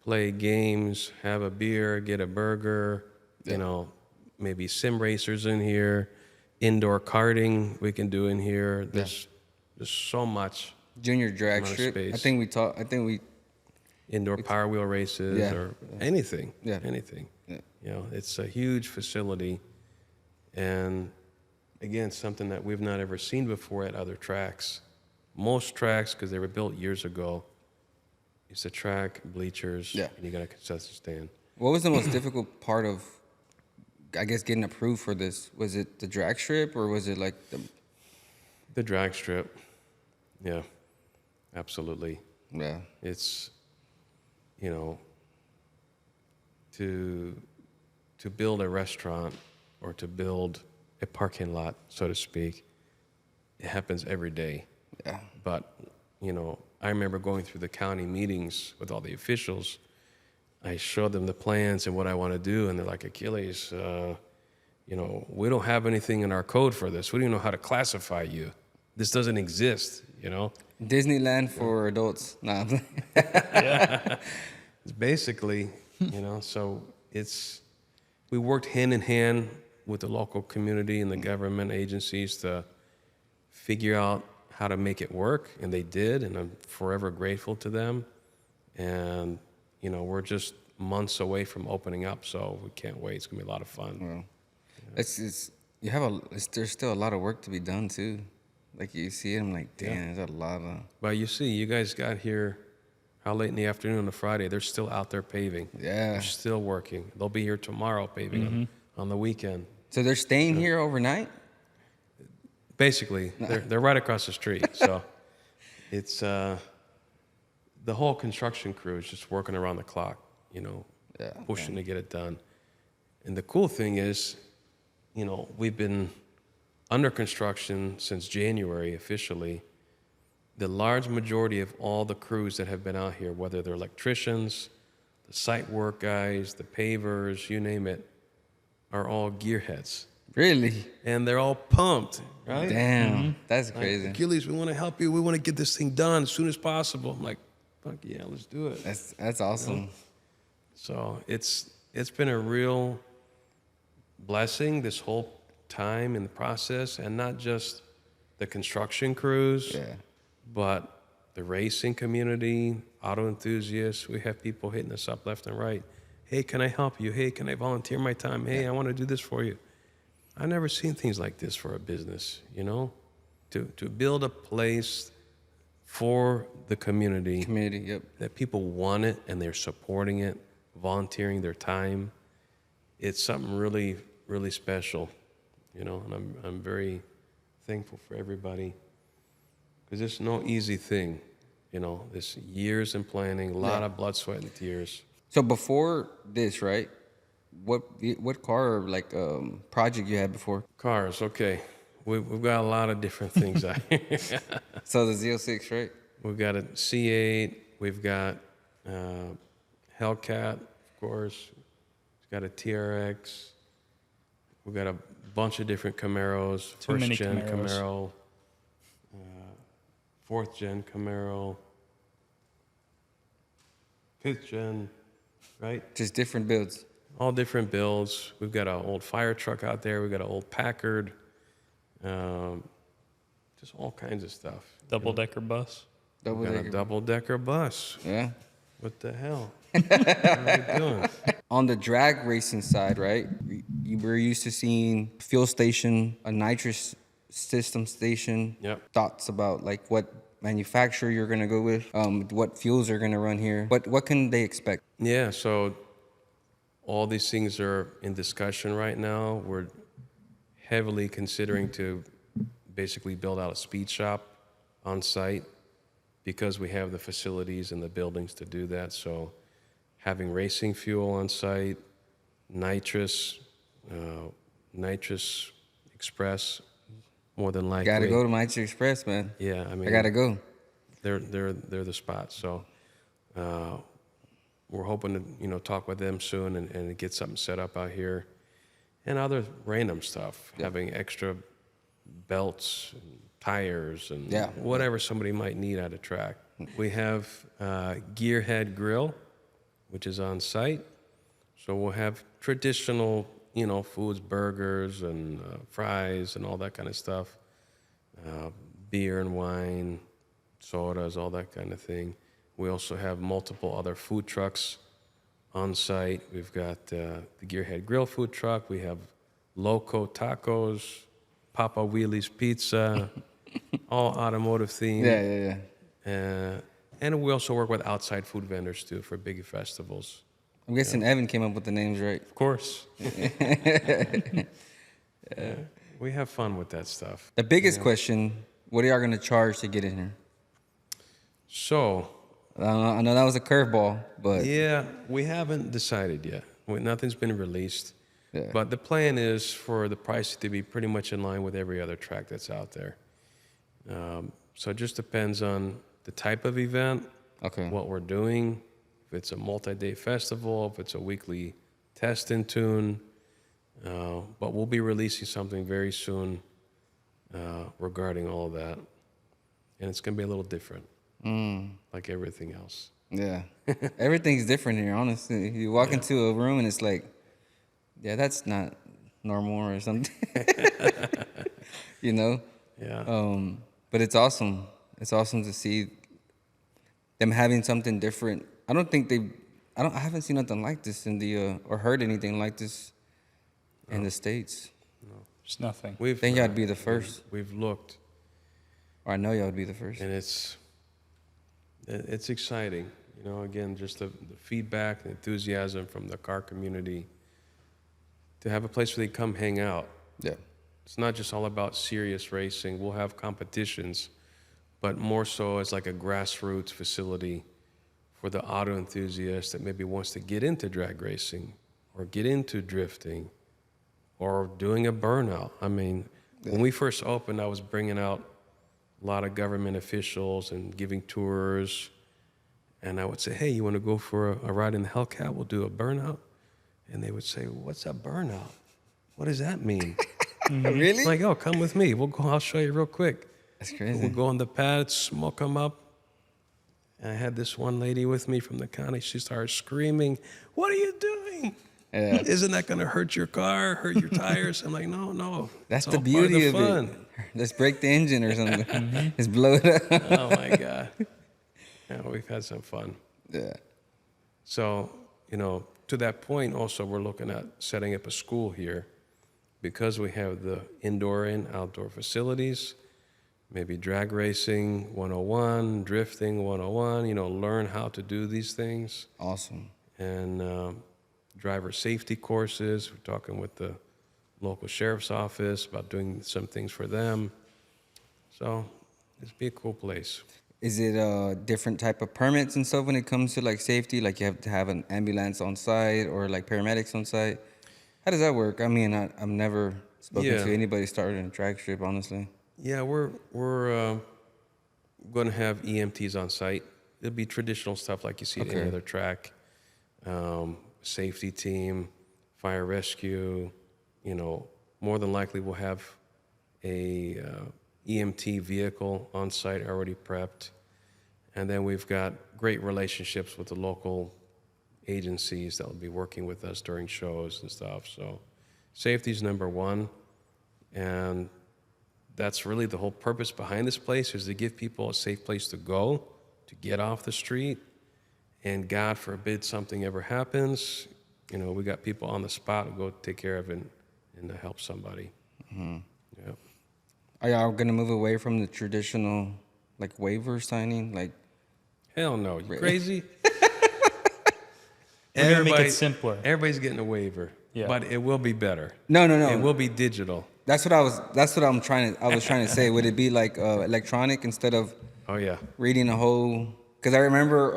play games, have a beer, get a burger, you know, maybe sim racers in here, indoor karting we can do in here. There's so much. Junior drag Amount of strip. space. I think we Indoor power wheel races or anything. Yeah. Anything. Yeah. You know, it's a huge facility. And again, something that we've not ever seen before at other tracks. Most tracks, because they were built years ago, it's a track, bleachers, and you got a concession stand. What was the most difficult part of, I guess, getting approved for this? Was it the drag strip or was it like The drag strip. Yeah, absolutely. Yeah. It's, you know, to build a restaurant or to build a parking lot, so to speak, it happens every day. Yeah. But, you know, I remember going through the county meetings with all the officials. I showed them the plans and what I want to do, and they're like, Achilles, you know, we don't have anything in our code for this. We don't even know how to classify you. This doesn't exist, you know? Disneyland for adults. Nah. It's basically, you know, so we worked hand in hand with the local community and the government agencies to figure out how to make it work, and they did, and I'm forever grateful to them. And, you know, we're just months away from opening up, so we can't wait. It's gonna be a lot of fun. Well, there's still a lot of work to be done too. Like you see it, I'm like, damn, there's a lot of. But you see, you guys got here how late in the afternoon on a Friday? They're still out there paving. Yeah. They're still working. They'll be here tomorrow paving on the weekend. So they're staying here overnight? Basically, they're right across the street. So it's the whole construction crew is just working around the clock, you know, pushing to get it done. And the cool thing is, you know, we've been under construction since January officially. The large majority of all the crews that have been out here, whether they're electricians, the site work guys, the pavers, you name it, are all gearheads. Really? And they're all pumped, right? Damn, that's Like, crazy. Achilles, we want to help you. We want to get this thing done as soon as possible. I'm like, fuck yeah, let's do it. That's awesome. So it's been a real blessing this whole time in the process, and not just the construction crews, Yeah. but the racing community, auto enthusiasts. We have people hitting us up left and right. Hey, can I help you? Hey, can I volunteer my time? Hey, I want to do this for you. I've never seen things like this for a business, you know? To build a place for the community. Community, yep. That people want it and they're supporting it, volunteering their time. It's something really, really special, you know, and I'm very thankful for everybody, because it's no easy thing, you know. This years in planning, a lot of blood, sweat, and tears. So before this, right? What car or like project you had before? Cars, okay. We've got a lot of different things out here. So the Z06, right? We've got a C8. We've got Hellcat, of course. We've got a TRX. We've got a bunch of different Camaros. Too many First-gen Camaros. Camaro. Fourth-gen Camaro. Fifth-gen, right? Just different builds. All different builds. We've got an old fire truck out there. We've got an old Packard. Just all kinds of stuff. Double-decker bus. Double We've got decker. a double-decker bus. Yeah. What the hell? What are we doing? On the drag racing side, right? You were used to seeing fuel station, a nitrous system station. Yep. Thoughts about like what manufacturer you're gonna go with, what fuels are gonna run here. What can they expect? Yeah, so all these things are in discussion right now. We're heavily considering to basically build out a speed shop on site, because we have the facilities and the buildings to do that. So having racing fuel on site, Nitrous Express, more than likely. Gotta go to Nitrous Express, man. Yeah, I mean, I gotta go. They're the spot. So we're hoping to talk with them soon and get something set up out here, and other random stuff, having extra belts, and tires, and whatever somebody might need at a track. We have Gearhead Grill, which is on site. So we'll have traditional, foods, burgers and fries and all that kind of stuff. Beer and wine, sodas, all that kind of thing. We also have multiple other food trucks on site. We've got the Gearhead Grill food truck. We have Loco Tacos, Papa Wheelie's Pizza, all automotive themed. Yeah. And we also work with outside food vendors too for big festivals. I'm guessing Evan came up with the names right. Of course. We have fun with that stuff. The biggest question, what are y'all gonna charge to get in here? So, I know that was a curveball, but yeah, we haven't decided yet. Nothing's been released. Yeah. But the plan is for the price to be pretty much in line with every other track that's out there. So it just depends on the type of event, okay. what we're doing, if it's a multi-day festival, if it's a weekly test and tune. But we'll be releasing something very soon regarding all of that. And it's going to be a little different, like everything else. Yeah. Everything's different here, honestly. You walk into a room and it's like, yeah, that's not normal or something. Yeah. But it's awesome. It's awesome to see them having something different. I haven't seen nothing like this in the or heard anything like this in the States. There's nothing. I think y'all would be the first. We've looked, Or I know y'all would be the first. and it's exciting. Again, just the feedback, the enthusiasm from the car community to have a place where they come hang out. Yeah. It's not just all about serious racing. We'll have competitions, but more so as like a grassroots facility for the auto enthusiast that maybe wants to get into drag racing or get into drifting or doing a burnout. I mean, when we first opened, I was bringing out a lot of government officials and giving tours. And I would say, hey, you want to go for a ride in the Hellcat? We'll do a burnout. And they would say, what's a burnout? What does that mean? Really? Like, oh, come with me. We'll go. I'll show you real quick. That's crazy. We'll go on the pad, smoke them up. And I had this one lady with me from the county. She started screaming, "What are you doing? Yeah. Isn't that going to hurt your car, hurt your tires?" I'm like, no. That's it's the all beauty part of the fun. it. Let's break the engine or something. Just blow it up. Oh, my God. Yeah, we've had some fun. Yeah. So, to that point, also, we're looking at setting up a school here because we have the indoor and outdoor facilities. Maybe drag racing 101, drifting 101, learn how to do these things. Awesome. And driver safety courses. We're talking with the local sheriff's office about doing some things for them. So it's be a cool place. Is it a different type of permits and stuff when it comes to like safety? Like you have to have an ambulance on site or like paramedics on site? How does that work? I mean, I've never spoken to anybody starting a drag strip, honestly. Yeah, we're going to have EMTs on site. It'll be traditional stuff like you see at any other track. Safety team, fire rescue. More than likely we'll have a EMT vehicle on site already prepped. And then we've got great relationships with the local agencies that will be working with us during shows and stuff. So safety is number one. And that's really the whole purpose behind this place, is to give people a safe place to go, to get off the street. And God forbid something ever happens, we got people on the spot to go take care of it and to help somebody. Mm-hmm. Yeah. Are y'all going to move away from the traditional like waiver signing? Like, hell no, you crazy? We're going to make it simpler. Everybody's getting a waiver, but it will be better. No. It will be digital. That's what I was trying to say. Would it be like electronic instead of reading a whole? Because I remember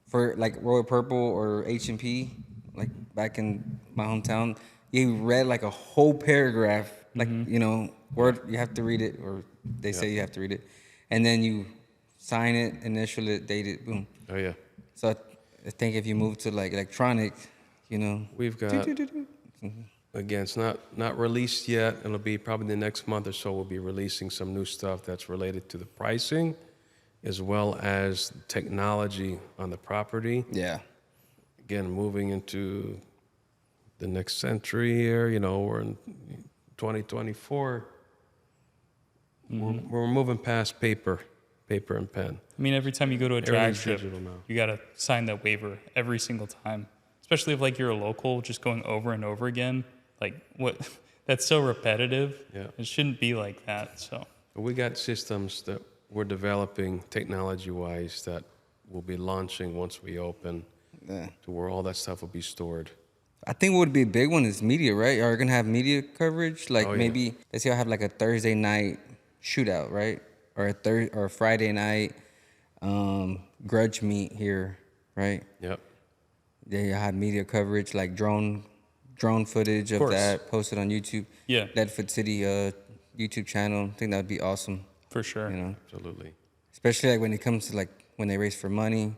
for like Royal Purple or H&P, like back in my hometown, you read like a whole paragraph, like word, you have to read it, or they say you have to read it, and then you sign it, initial it, date it, boom. Oh yeah. So I think if you move to like electronic, we've got. Again, it's not released yet. It'll be probably the next month or so. We'll be releasing some new stuff that's related to the pricing, as well as technology on the property. Yeah. Again, moving into the next century here. We're in 2024. We're moving past paper and pen. I mean, every time you go to a drag strip, digital now. you got to sign that waiver every single time. Especially if like you're a local, just going over and over again. Like what? That's so repetitive. Yeah. It shouldn't be like that. So we got systems that we're developing technology-wise that we'll be launching once we open, to where all that stuff will be stored. I think what would be a big one is media, right? Are you gonna have media coverage? Like maybe let's say I have like a Thursday night shootout, right? Or a Friday night grudge meet here, right? Yep. They have media coverage, like drone footage of that posted on YouTube. Yeah. Leadfoot City YouTube channel. I think that would be awesome. For sure. Absolutely. Especially like when it comes to like when they race for money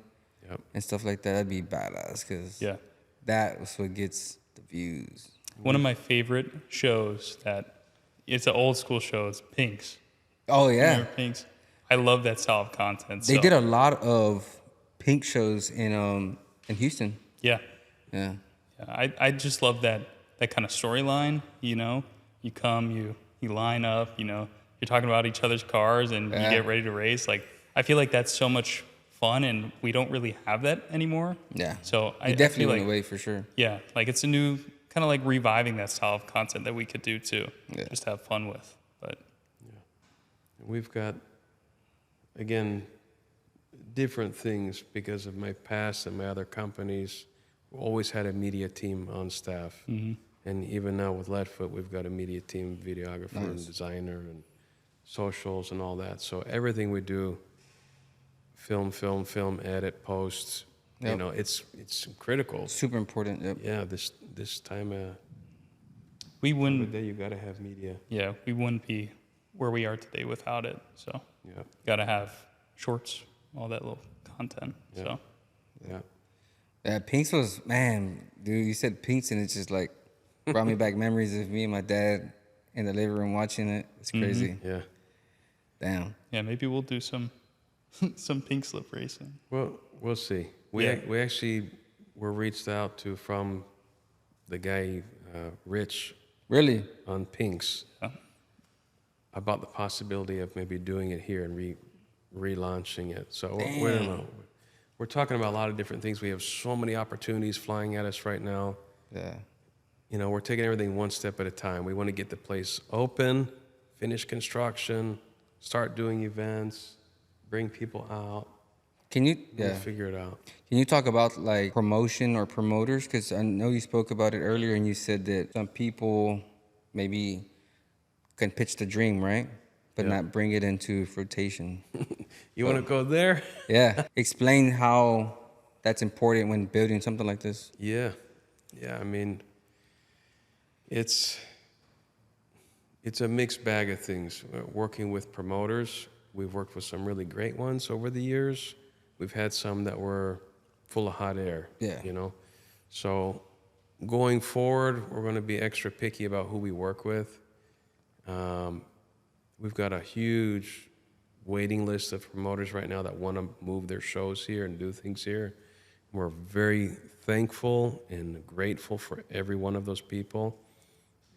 and stuff like that. That'd be badass because that's what gets the views. One of my favorite shows it's an old school show. It's Pinks. Oh yeah. Remember Pinks? I love that style of content. They did a lot of Pink shows in Houston. Yeah. Yeah. I just love that kind of storyline. You come, you line up. You're talking about each other's cars, and you get ready to race. Like I feel like that's so much fun, and we don't really have that anymore. Yeah. So I definitely went away for sure. Yeah, like it's a new kind of like reviving that style of content that we could do too. Yeah. Just have fun with. But we've got, again, different things because of my past and my other companies. We always had a media team on staff. Mm-hmm. And even now with Leadfoot, we've got a media team, videographer and designer and socials and all that. So everything we do, film, edit, post, it's critical. Super important. Yep. Yeah, this time we wouldn't. Every day you got to have media. Yeah, we wouldn't be where we are today without it. So got to have shorts, all that little content. Yeah. So yeah. Pinks was, man, dude, you said Pinks and it's just like Brought me back memories of me and my dad in the living room watching it. It's crazy. Yeah. Damn. Yeah, maybe we'll do some some pink slip racing. Well, we'll see. We actually were reached out to from the guy Rich Really? on Pinks Yeah. about the possibility of maybe doing it here and relaunching it. So we don't know. We're talking about a lot of different things. We have so many opportunities flying at us right now. Yeah. You know, we're taking everything one step at a time. We want to get the place open, finish construction, start doing events, bring people out. Can you We'll figure it out. Can you talk about like promotion or promoters? Because I know you spoke about it earlier, and you said that some people maybe can pitch the dream, right? But not bring it into fruition. You want to go there? Yeah. Explain how that's important when building something like this. Yeah. I mean, it's a mixed bag of things. Working with promoters, we've worked with some really great ones over the years. We've had some that were full of hot air. Yeah. You know, so going forward, we're going to be extra picky about who we work with. We've got a huge waiting list of promoters right now that want to move their shows here and do things here. We're very thankful and grateful for every one of those people.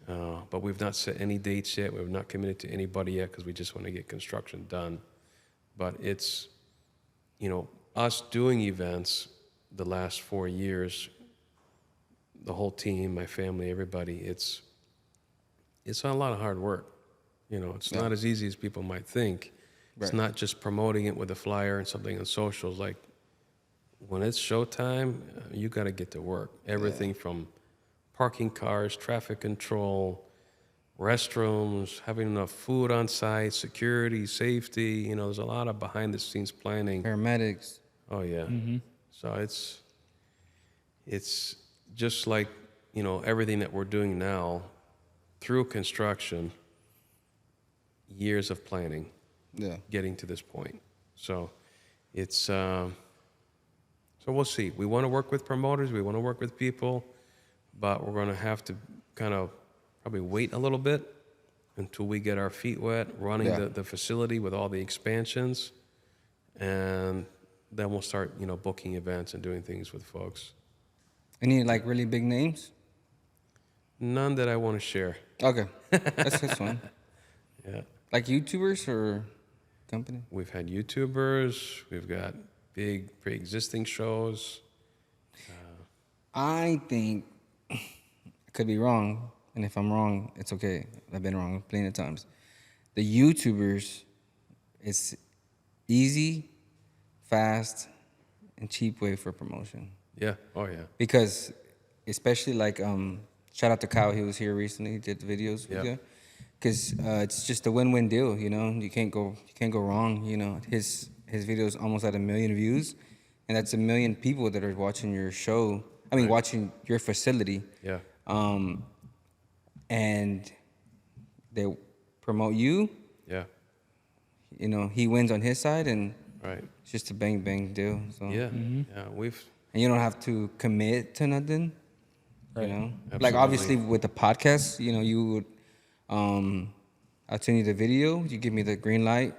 But we've not set any dates yet. We've not committed to anybody yet because we just want to get construction done. But it's, you know, us doing events the last 4 years, the whole team, my family, everybody, it's a lot of hard work. You know, it's not as easy as people might think. It's not just promoting it with a flyer and something on socials. Like, when it's showtime, you got to get to work. Everything from parking cars, traffic control, restrooms, having enough food on site, security, safety. You know, there's a lot of behind-the-scenes planning. Paramedics. Oh, yeah. So it's just like, you know, everything that we're doing now through construction, years of planning. Yeah. Getting to this point. So it's so we'll see. We want to work with promoters, we want to work with people, but we're going to have to kind of probably wait a little bit until we get our feet wet running the facility with all the expansions, and then we'll start, you know, booking events and doing things with folks. Any like really big names? None that I want to share. Okay. That's fine. Yeah. Like YouTubers or company? We've had YouTubers, we've got big pre-existing shows. I think, I could be wrong, and if I'm wrong, it's okay. I've been wrong plenty of times. The YouTubers, it's easy, fast, and cheap way for promotion. Yeah. Oh, yeah. Because especially like, shout out to Kyle, he was here recently, he did the videos with you. Because it's just a win-win deal, you know. You can't go wrong, you know. His video's almost at 1 million views, and that's 1 million people that are watching your show. I mean, watching your facility. Yeah. And they promote you. Yeah. You know, he wins on his side, and it's just a bang deal. So Yeah. and Yeah. you don't have to commit to nothing. Right. You know, Absolutely. like obviously with the podcast, you know, you would. I'll send you the video. You give me the green light.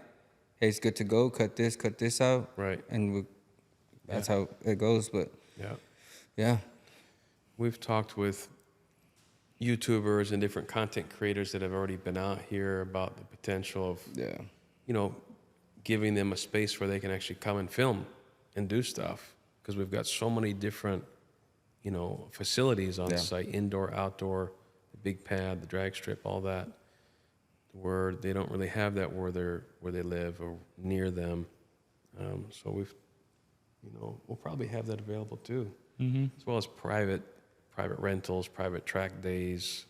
Hey, it's good to go. Cut this out. Right. And that's how it goes. But yeah. We've talked with YouTubers and different content creators that have already been out here about the potential of, you know, giving them a space where they can actually come and film and do stuff. Because we've got so many different, you know, facilities on the site, indoor, outdoor, the big pad, the drag strip, all that, where they don't really have that where they live or near them. So we'll probably have that available too, as well as private rentals, private track days.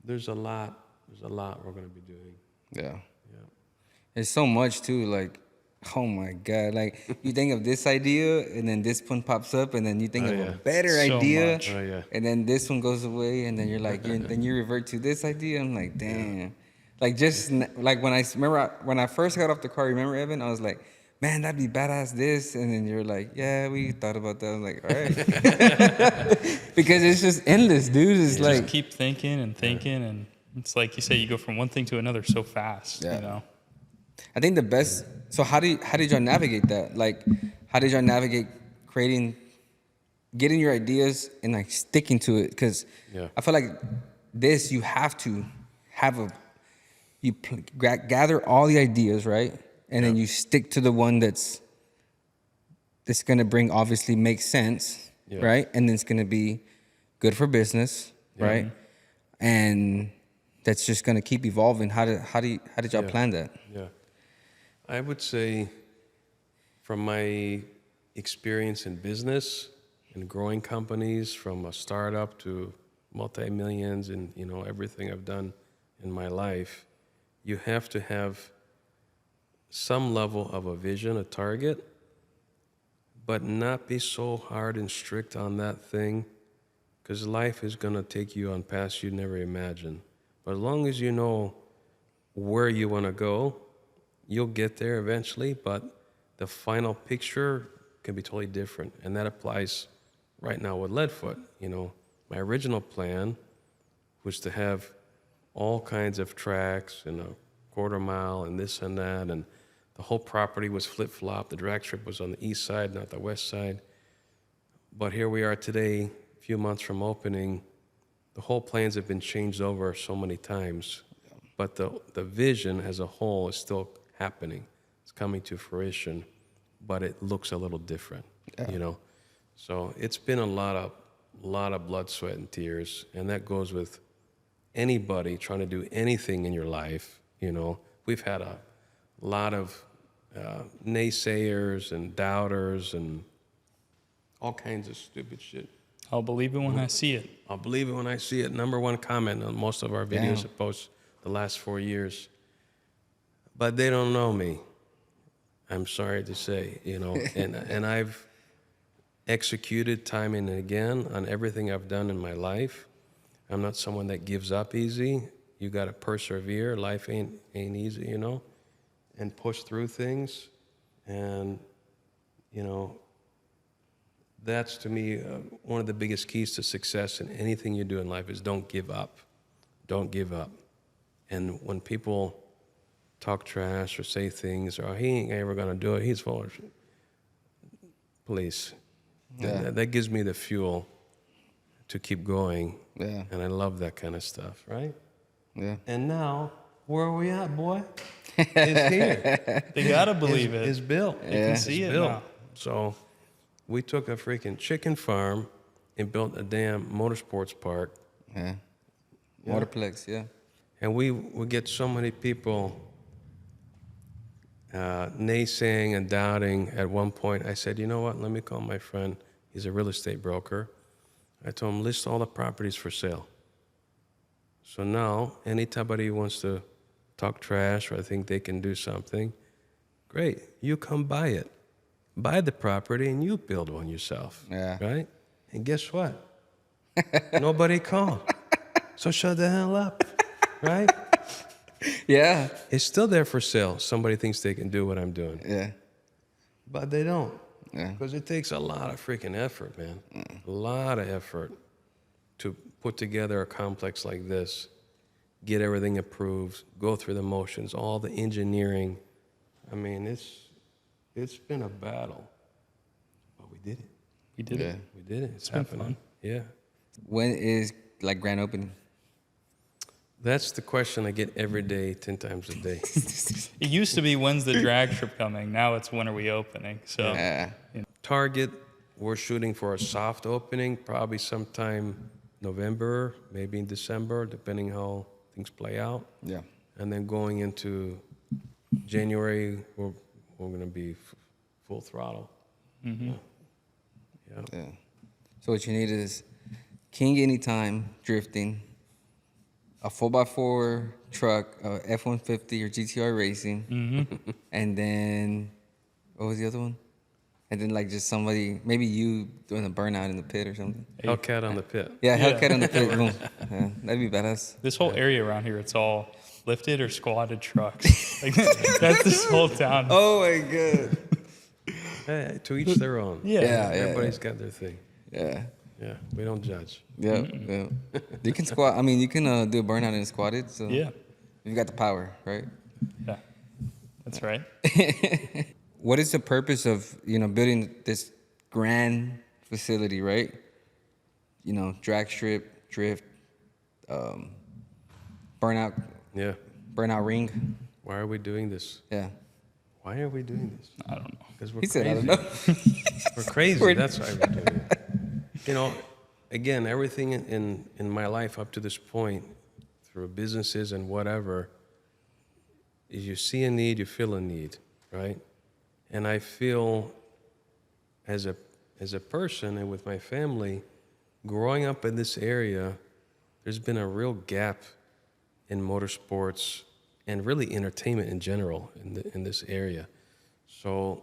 There's a lot we're going to be doing. Yeah. There's so much too. Like, oh my God! Like, you think of this idea, and then this one pops up, and then you think of a better So idea, much. and then this one goes away, and then you're like, then you revert to this idea. I'm like, damn. Like, just like when I first got off the car, remember, Evan? I was like, man, that'd be badass this. And then you're like, yeah, we thought about that. I'm like, all right. Because it's just endless, dude. It's You like, just keep thinking and thinking, and it's like you say, you go from one thing to another so fast. Yeah. You know. I think the best. So how did y'all navigate that? Like, how did y'all navigate getting your ideas and like sticking to it? Because I feel like this, you have to have gather all the ideas, right? And then you stick to the one that's gonna obviously make sense, right? And then it's gonna be good for business, right? And that's just gonna keep evolving. How did y'all plan that? Yeah. I would say from my experience in business and growing companies, from a startup to multi-millions and, you know, everything I've done in my life, you have to have some level of a vision, a target, but not be so hard and strict on that thing, because life is going to take you on paths you never imagined. But as long as you know where you want to go, you'll get there eventually, but the final picture can be totally different. And that applies right now with Leadfoot. You know, my original plan was to have all kinds of tracks and a quarter mile and this and that, and the whole property was flip-flop. The drag strip was on the east side, not the west side. But here we are today, a few months from opening. The whole plans have been changed over so many times, but the vision as a whole is still happening. It's coming to fruition, but it looks a little different, you know? So it's been a lot of blood, sweat, and tears, and that goes with anybody trying to do anything in your life, you know? We've had a lot of naysayers and doubters and all kinds of stupid shit. I'll believe it when I see it. I'll believe it when I see it. Number one comment on most of our videos I post the last 4 years. But they don't know me. I'm sorry to say, you know, and I've executed time and again on everything I've done in my life. I'm not someone that gives up easy. You got to persevere. Life ain't easy, you know, and push through things. And, you know, that's to me one of the biggest keys to success in anything you do in life is don't give up. Don't give up. And when people talk trash or say things, or he ain't ever gonna do it, he's full of shit. Please. Yeah. That gives me the fuel to keep going. Yeah. And I love that kind of stuff, right? Yeah. And now, where are we at, boy? It's here. They gotta believe it. It's built. You can see it now. So we took a freaking chicken farm and built a damn motorsports park. Yeah. Waterplex, yeah. And we get so many people naysaying and doubting. At one point, I said, you know what? Let me call my friend. He's a real estate broker. I told him, list all the properties for sale. So now, anybody who wants to talk trash or think they can do something, great. You come buy it. Buy the property and you build one yourself. Yeah. Right? And guess what? Nobody called. So shut the hell up. Right? Yeah. It's still there for sale. Somebody thinks they can do what I'm doing. Yeah. But they don't. Yeah. Because it takes a lot of freaking effort, man. A lot of effort to put together a complex like this, get everything approved, go through the motions, all the engineering. I mean, it's been a battle. But we did it. We did it. We did it. It's been happening. fun. Yeah. When is like grand opening? That's the question I get every day, 10 times a day. It used to be, when's the drag strip coming? Now it's, when are we opening? So you know. Target, we're shooting for a soft opening, probably sometime November, maybe in December, depending how things play out. Yeah. And then going into January, we're going to be full throttle. Mm-hmm. Yeah. So what you need is King Anytime drifting, a 4x4 truck, a F-150 or GTR racing, and then what was the other one? And then like just somebody, maybe you doing a burnout in the pit or something. Hellcat on the pit. Yeah, Hellcat on the pit. Boom. Yeah, that'd be badass. This whole area around here, it's all lifted or squatted trucks. Like, that's this whole town. Oh my god. Hey, to each their own. Yeah. Everybody's got their thing. Yeah. Yeah, we don't judge. Yeah. Yeah. You can squat. I mean, you can do a burnout and squatted. So Yeah. you got the power, right? Yeah. That's right. What is the purpose of building this grand facility, right? Drag strip, drift, burnout Yeah. ring. Why are we doing this? Yeah. Why are we doing this? I don't know. Because we're He crazy. said, I don't know. We're crazy. That's why we're doing it. Again, everything in my life up to this point, through businesses and whatever, is you see a need, you feel a need, right? And I feel as a person and with my family, growing up in this area, there's been a real gap in motorsports and really entertainment in general in this area. So,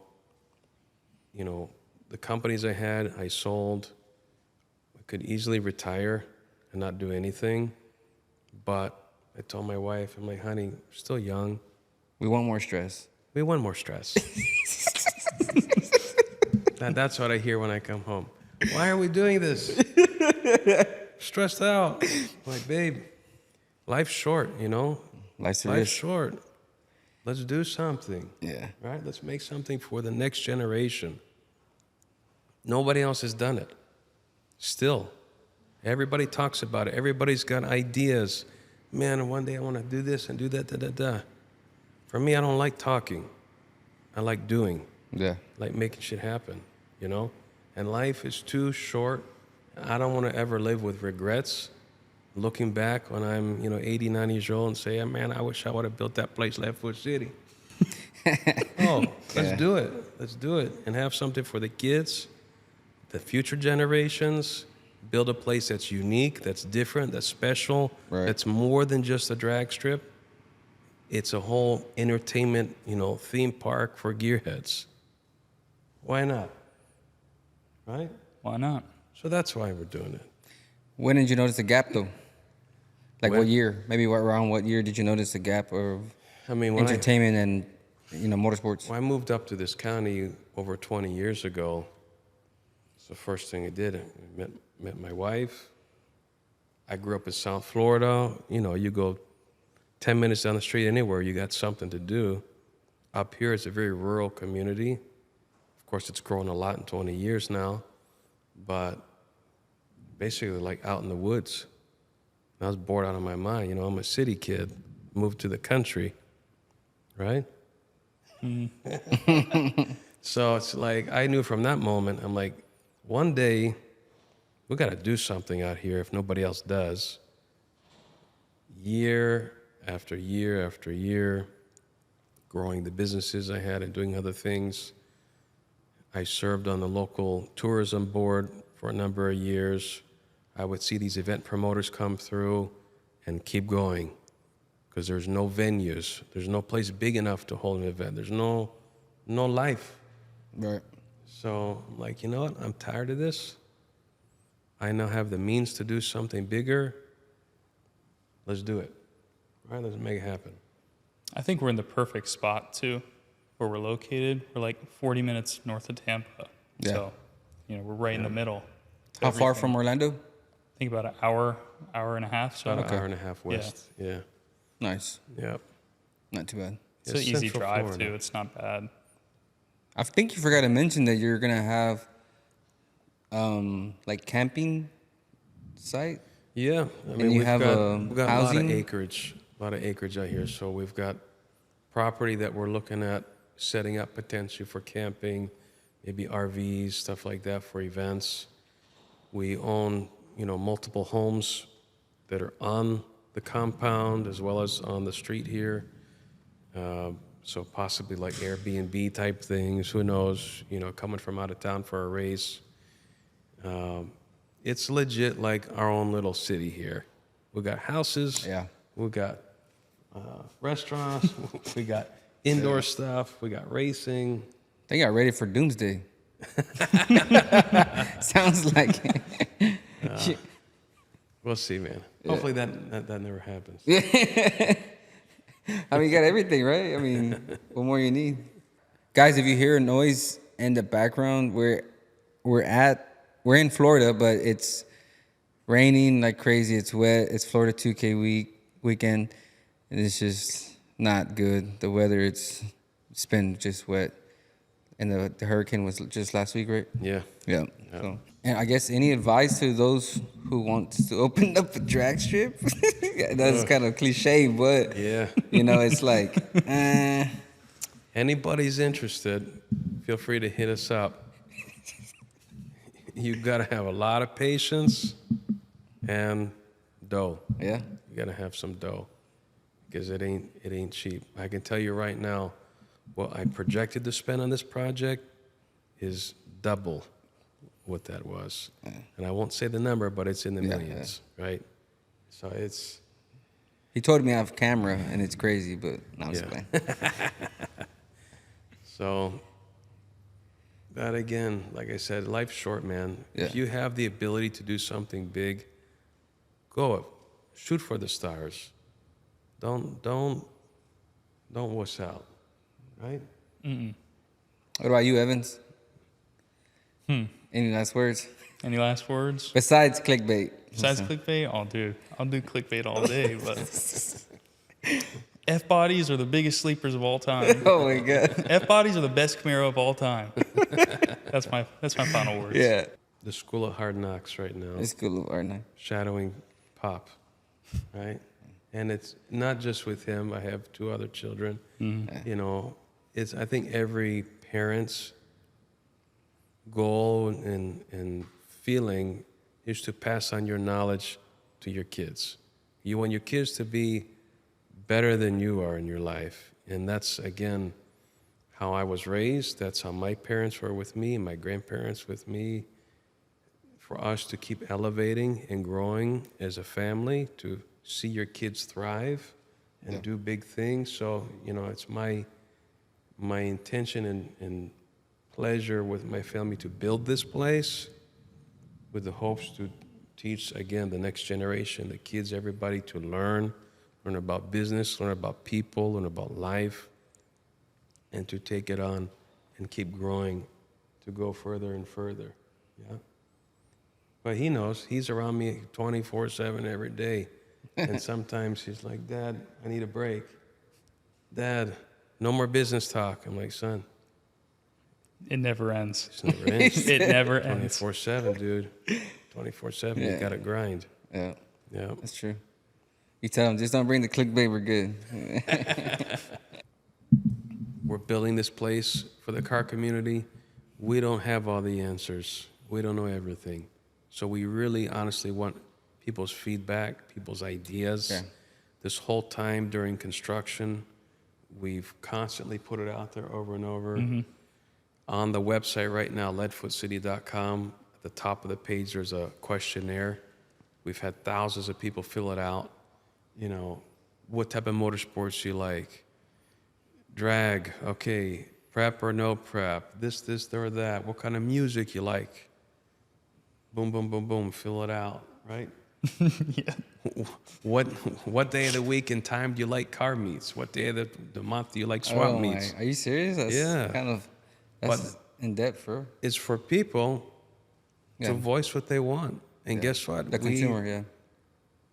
the companies I had, I sold. I could easily retire and not do anything. But I told my wife, I'm like, honey, we're still young. We want more stress. We want more stress. That's what I hear when I come home. Why are we doing this? Stressed out. I'm like, babe, life's short, Life's a Life's risk. short. Let's do something. Yeah. Right? Let's make something for the next generation. Nobody else has done it. Still. Everybody talks about it. Everybody's got ideas. Man, one day I want to do this and do that, For me, I don't like talking. I like doing. Yeah. I like making shit happen, And life is too short. I don't want to ever live with regrets. Looking back when I'm, 89 years old and say, man, I wish I would have built that place, Leftwood City. Let's do it. Let's do it. And have something for the kids, the future generations. Build a place that's unique, that's different, that's special, Right. that's more than just a drag strip. It's a whole entertainment, theme park for gearheads. Why not? Right? Why not? So that's why we're doing it. When did you notice a gap, though? Like When? what year? Maybe around what year did you notice a gap of I mean, when entertainment and motorsports? When I moved up to this county over 20 years ago, it's the first thing I did. I met my wife. I grew up in South Florida. You go 10 minutes down the street anywhere, you got something to do. Up here, it's a very rural community. Of course, it's grown a lot in 20 years now, but basically like out in the woods. I was bored out of my mind. I'm a city kid, moved to the country, right? So it's like, I knew from that moment, I'm like, one day we got to do something out here if nobody else does. Year after year after year, growing the businesses I had and doing other things. I served on the local tourism board for a number of years. I would see these event promoters come through and keep going because there's no venues. There's no place big enough to hold an event. There's no life. Right. So I'm like, you know what? I'm tired of this. I now have the means to do something bigger. Let's do it. All right, let's make it happen. I think we're in the perfect spot too, where we're located. We're like 40 minutes north of Tampa. Yeah. So, we're right in the middle. to How far everything. from Orlando? I think about an hour and a half. So About an hour and a half west. Yeah. Nice. Yep. Not too bad. it's an It's easy Central drive Florida. too. It's not bad. I think you forgot to mention that you're gonna have like camping site. Yeah. I And you have, we've got a lot of housing? acreage out here. So we've got property that we're looking at setting up potentially for camping, maybe RVs, stuff like that for events. We own, multiple homes that are on the compound as well as on the street here. So possibly like Airbnb type things, who knows, coming from out of town for a race. It's legit like our own little city here. We got houses. Yeah. We got restaurants. We got indoor stuff. We got racing. They got ready for doomsday. Sounds like. We'll see, man. Hopefully that never happens. I mean, you got everything, right? I mean, what more you need? Guys, if you hear a noise in the background, we're in Florida, but it's raining like crazy. It's wet. It's Florida 2K weekend, and it's just not good. The weather, it's been just wet, and the hurricane was just last week, right? Yeah. Yeah. So, and I guess any advice to those who want to open up a drag strip? That's kind of cliche, but Yeah. it's like, Anybody's interested, feel free to hit us up. You got to have a lot of patience and dough. yeah. You got to have some dough because it ain't cheap. I can tell you right now, what I projected to spend on this project is double what that was. And I won't say the number, but it's in the millions, right? So it's... He told me I have camera, and it's crazy, but no, I'm just playing. So, that again, like I said, life's short, man. Yeah. If you have the ability to do something big, go shoot for the stars. Don't wuss out, right? What about you, Evans? Any last words? Any last words? Besides clickbait. Besides clickbait? Oh, dude, I'll do clickbait all day, but F-bodies are the biggest sleepers of all time. Oh, my God. F-bodies are the best Camaro of all time. That's my final words. Yeah. The School of Hard Knocks right now. It's cool, aren't I? Shadowing Pop, right? And it's not just with him. I have 2 other children. It's I think every parent's goal and feeling is to pass on your knowledge to your kids. You want your kids to be better than you are in your life. And that's, again, how I was raised. That's how my parents were with me, my grandparents with me. For us to keep elevating and growing as a family, to see your kids thrive and do big things. So, it's my intention and pleasure with my family to build this place with the hopes to teach, again, the next generation, the kids, everybody to learn about business, learn about people, learn about life, and to take it on and keep growing to go further and further. Yeah. But he knows. He's around me 24/7 every day. And sometimes he's like, Dad, I need a break. Dad, no more business talk. I'm like, son. It never ends. It never ends. It never ends. 24/7, dude. 24/7. You got to grind. Yeah. Yeah. That's true. You tell them, just don't bring the clickbait, we're good. We're building this place for the car community. We don't have all the answers. We don't know everything. So we really honestly want people's feedback, people's ideas. Yeah. This whole time during construction, we've constantly put it out there over and over. On the website right now, leadfootcity.com, at the top of the page, there's a questionnaire. We've had thousands of people fill it out. What type of motorsports you like? Drag, okay. Prep or no prep? This, or that. What kind of music you like? Boom, boom, boom, boom. Fill it out, right? Yeah. What day of the week and time do you like car meets? What day of the month do you like swap meets? Are you serious? That's kind of in depth, bro. It's for people to voice what they want. And guess what? The consumer,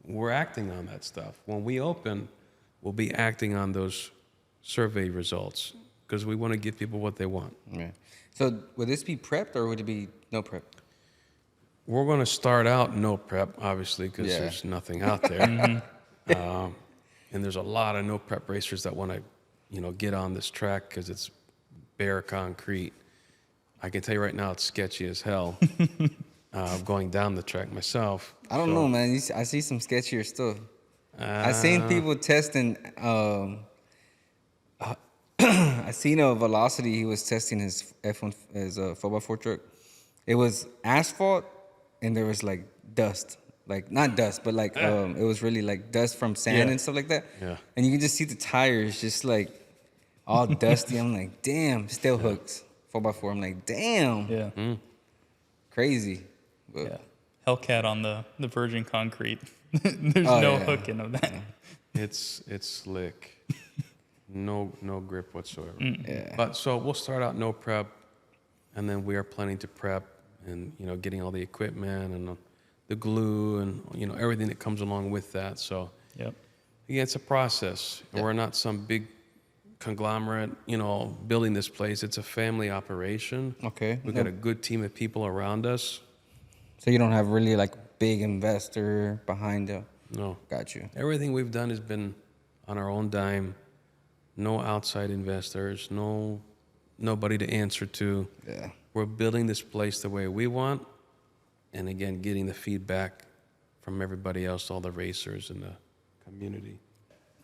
We're acting on that stuff. When we open, we'll be acting on those survey results because we want to give people what they want. Yeah. So would this be prepped or would it be no prep? We're going to start out no prep, obviously, because there's nothing out there. And there's a lot of no prep racers that want to, get on this track because it's bare concrete. I can tell you right now, it's sketchy as hell. Going down the track myself. I don't know, man. I see some sketchier stuff. I seen people testing. I seen a Velocity. He was testing his F1, his 4x4 truck. It was asphalt, and there was like dust, like not dust, but like it was really like dust from sand and stuff like that. Yeah. And you can just see the tires just like all dusty. I'm like, damn, still hooks 4x4. I'm like, damn. Yeah. Crazy. But Yeah. Hellcat on the virgin concrete. There's no hooking of that. It's slick. No grip whatsoever. Yeah. But so we'll start out no prep. and then we are planning to prep and, you know, getting all the equipment and the glue and, you know, everything that comes along with that. So, Yep. again, it's a process. Yeah. We're not some big conglomerate, you know, building this place. It's a family operation. Okay. We've got a good team of people around us. So you don't have really like big investor behind you. No. Got you. Everything we've done has been on our own dime. No outside investors, nobody to answer to. Yeah. We're building this place the way we want, and again, getting the feedback from everybody else, all the racers in the community.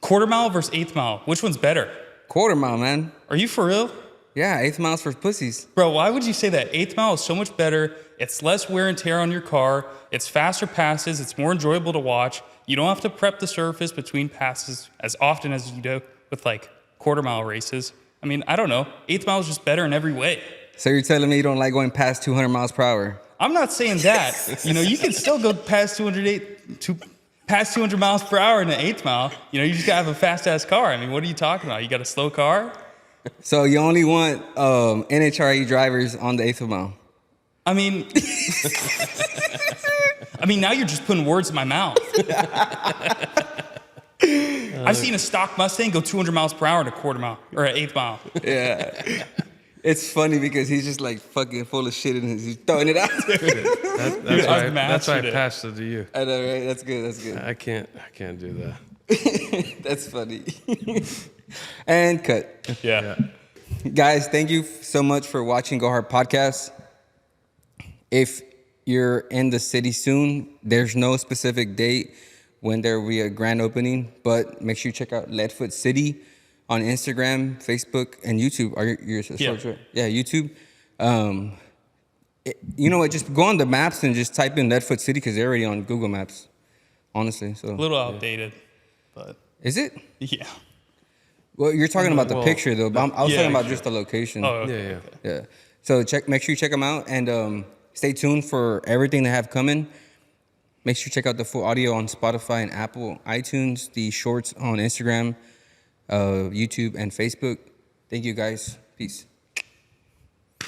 Quarter mile versus eighth mile. Which one's better? Quarter mile, man. Are you for real? Yeah, 8th miles for pussies. Bro, why would you say that? Eighth mile is so much better. It's less wear and tear on your car. It's faster passes. It's more enjoyable to watch. You don't have to prep the surface between passes as often as you do with like quarter mile races. I mean, I don't know. Eighth mile is just better in every way. So you're telling me you don't like going past 200 miles per hour? I'm not saying that. You know, you can still go past 200 miles per hour in an eighth mile. You know, you just gotta have a fast ass car. I mean, what are you talking about? You got a slow car? So you only want NHRA drivers on the 8th mile? I mean, now you're just putting words in my mouth. I've seen a stock Mustang go 200 miles per hour at a quarter mile or an eighth mile. Yeah. It's funny because he's just like fucking full of shit and he's throwing it out there. That's why I passed it to you. I know, right? That's good. That's good. I can't do that. That's funny. And cut. Yeah. Guys, thank you so much for watching Go Hard Podcast. If you're in the city soon, there's no specific date when there will be a grand opening, but make sure you check out Leadfoot City on Instagram, Facebook, and YouTube. Are your socials, right? Yeah, YouTube. You know what? Just go on the maps and just type in Leadfoot City because they're already on Google Maps. Honestly, so A little outdated, but is it? yeah. Well, you're talking about the Well, picture though. But I was yeah, talking about yeah. just the location. Oh, okay. Yeah. Yeah. So make sure you check them out and stay tuned for everything they have coming. Make sure you check out the full audio on Spotify and Apple iTunes, the shorts on Instagram, YouTube, and Facebook. Thank you guys. Peace.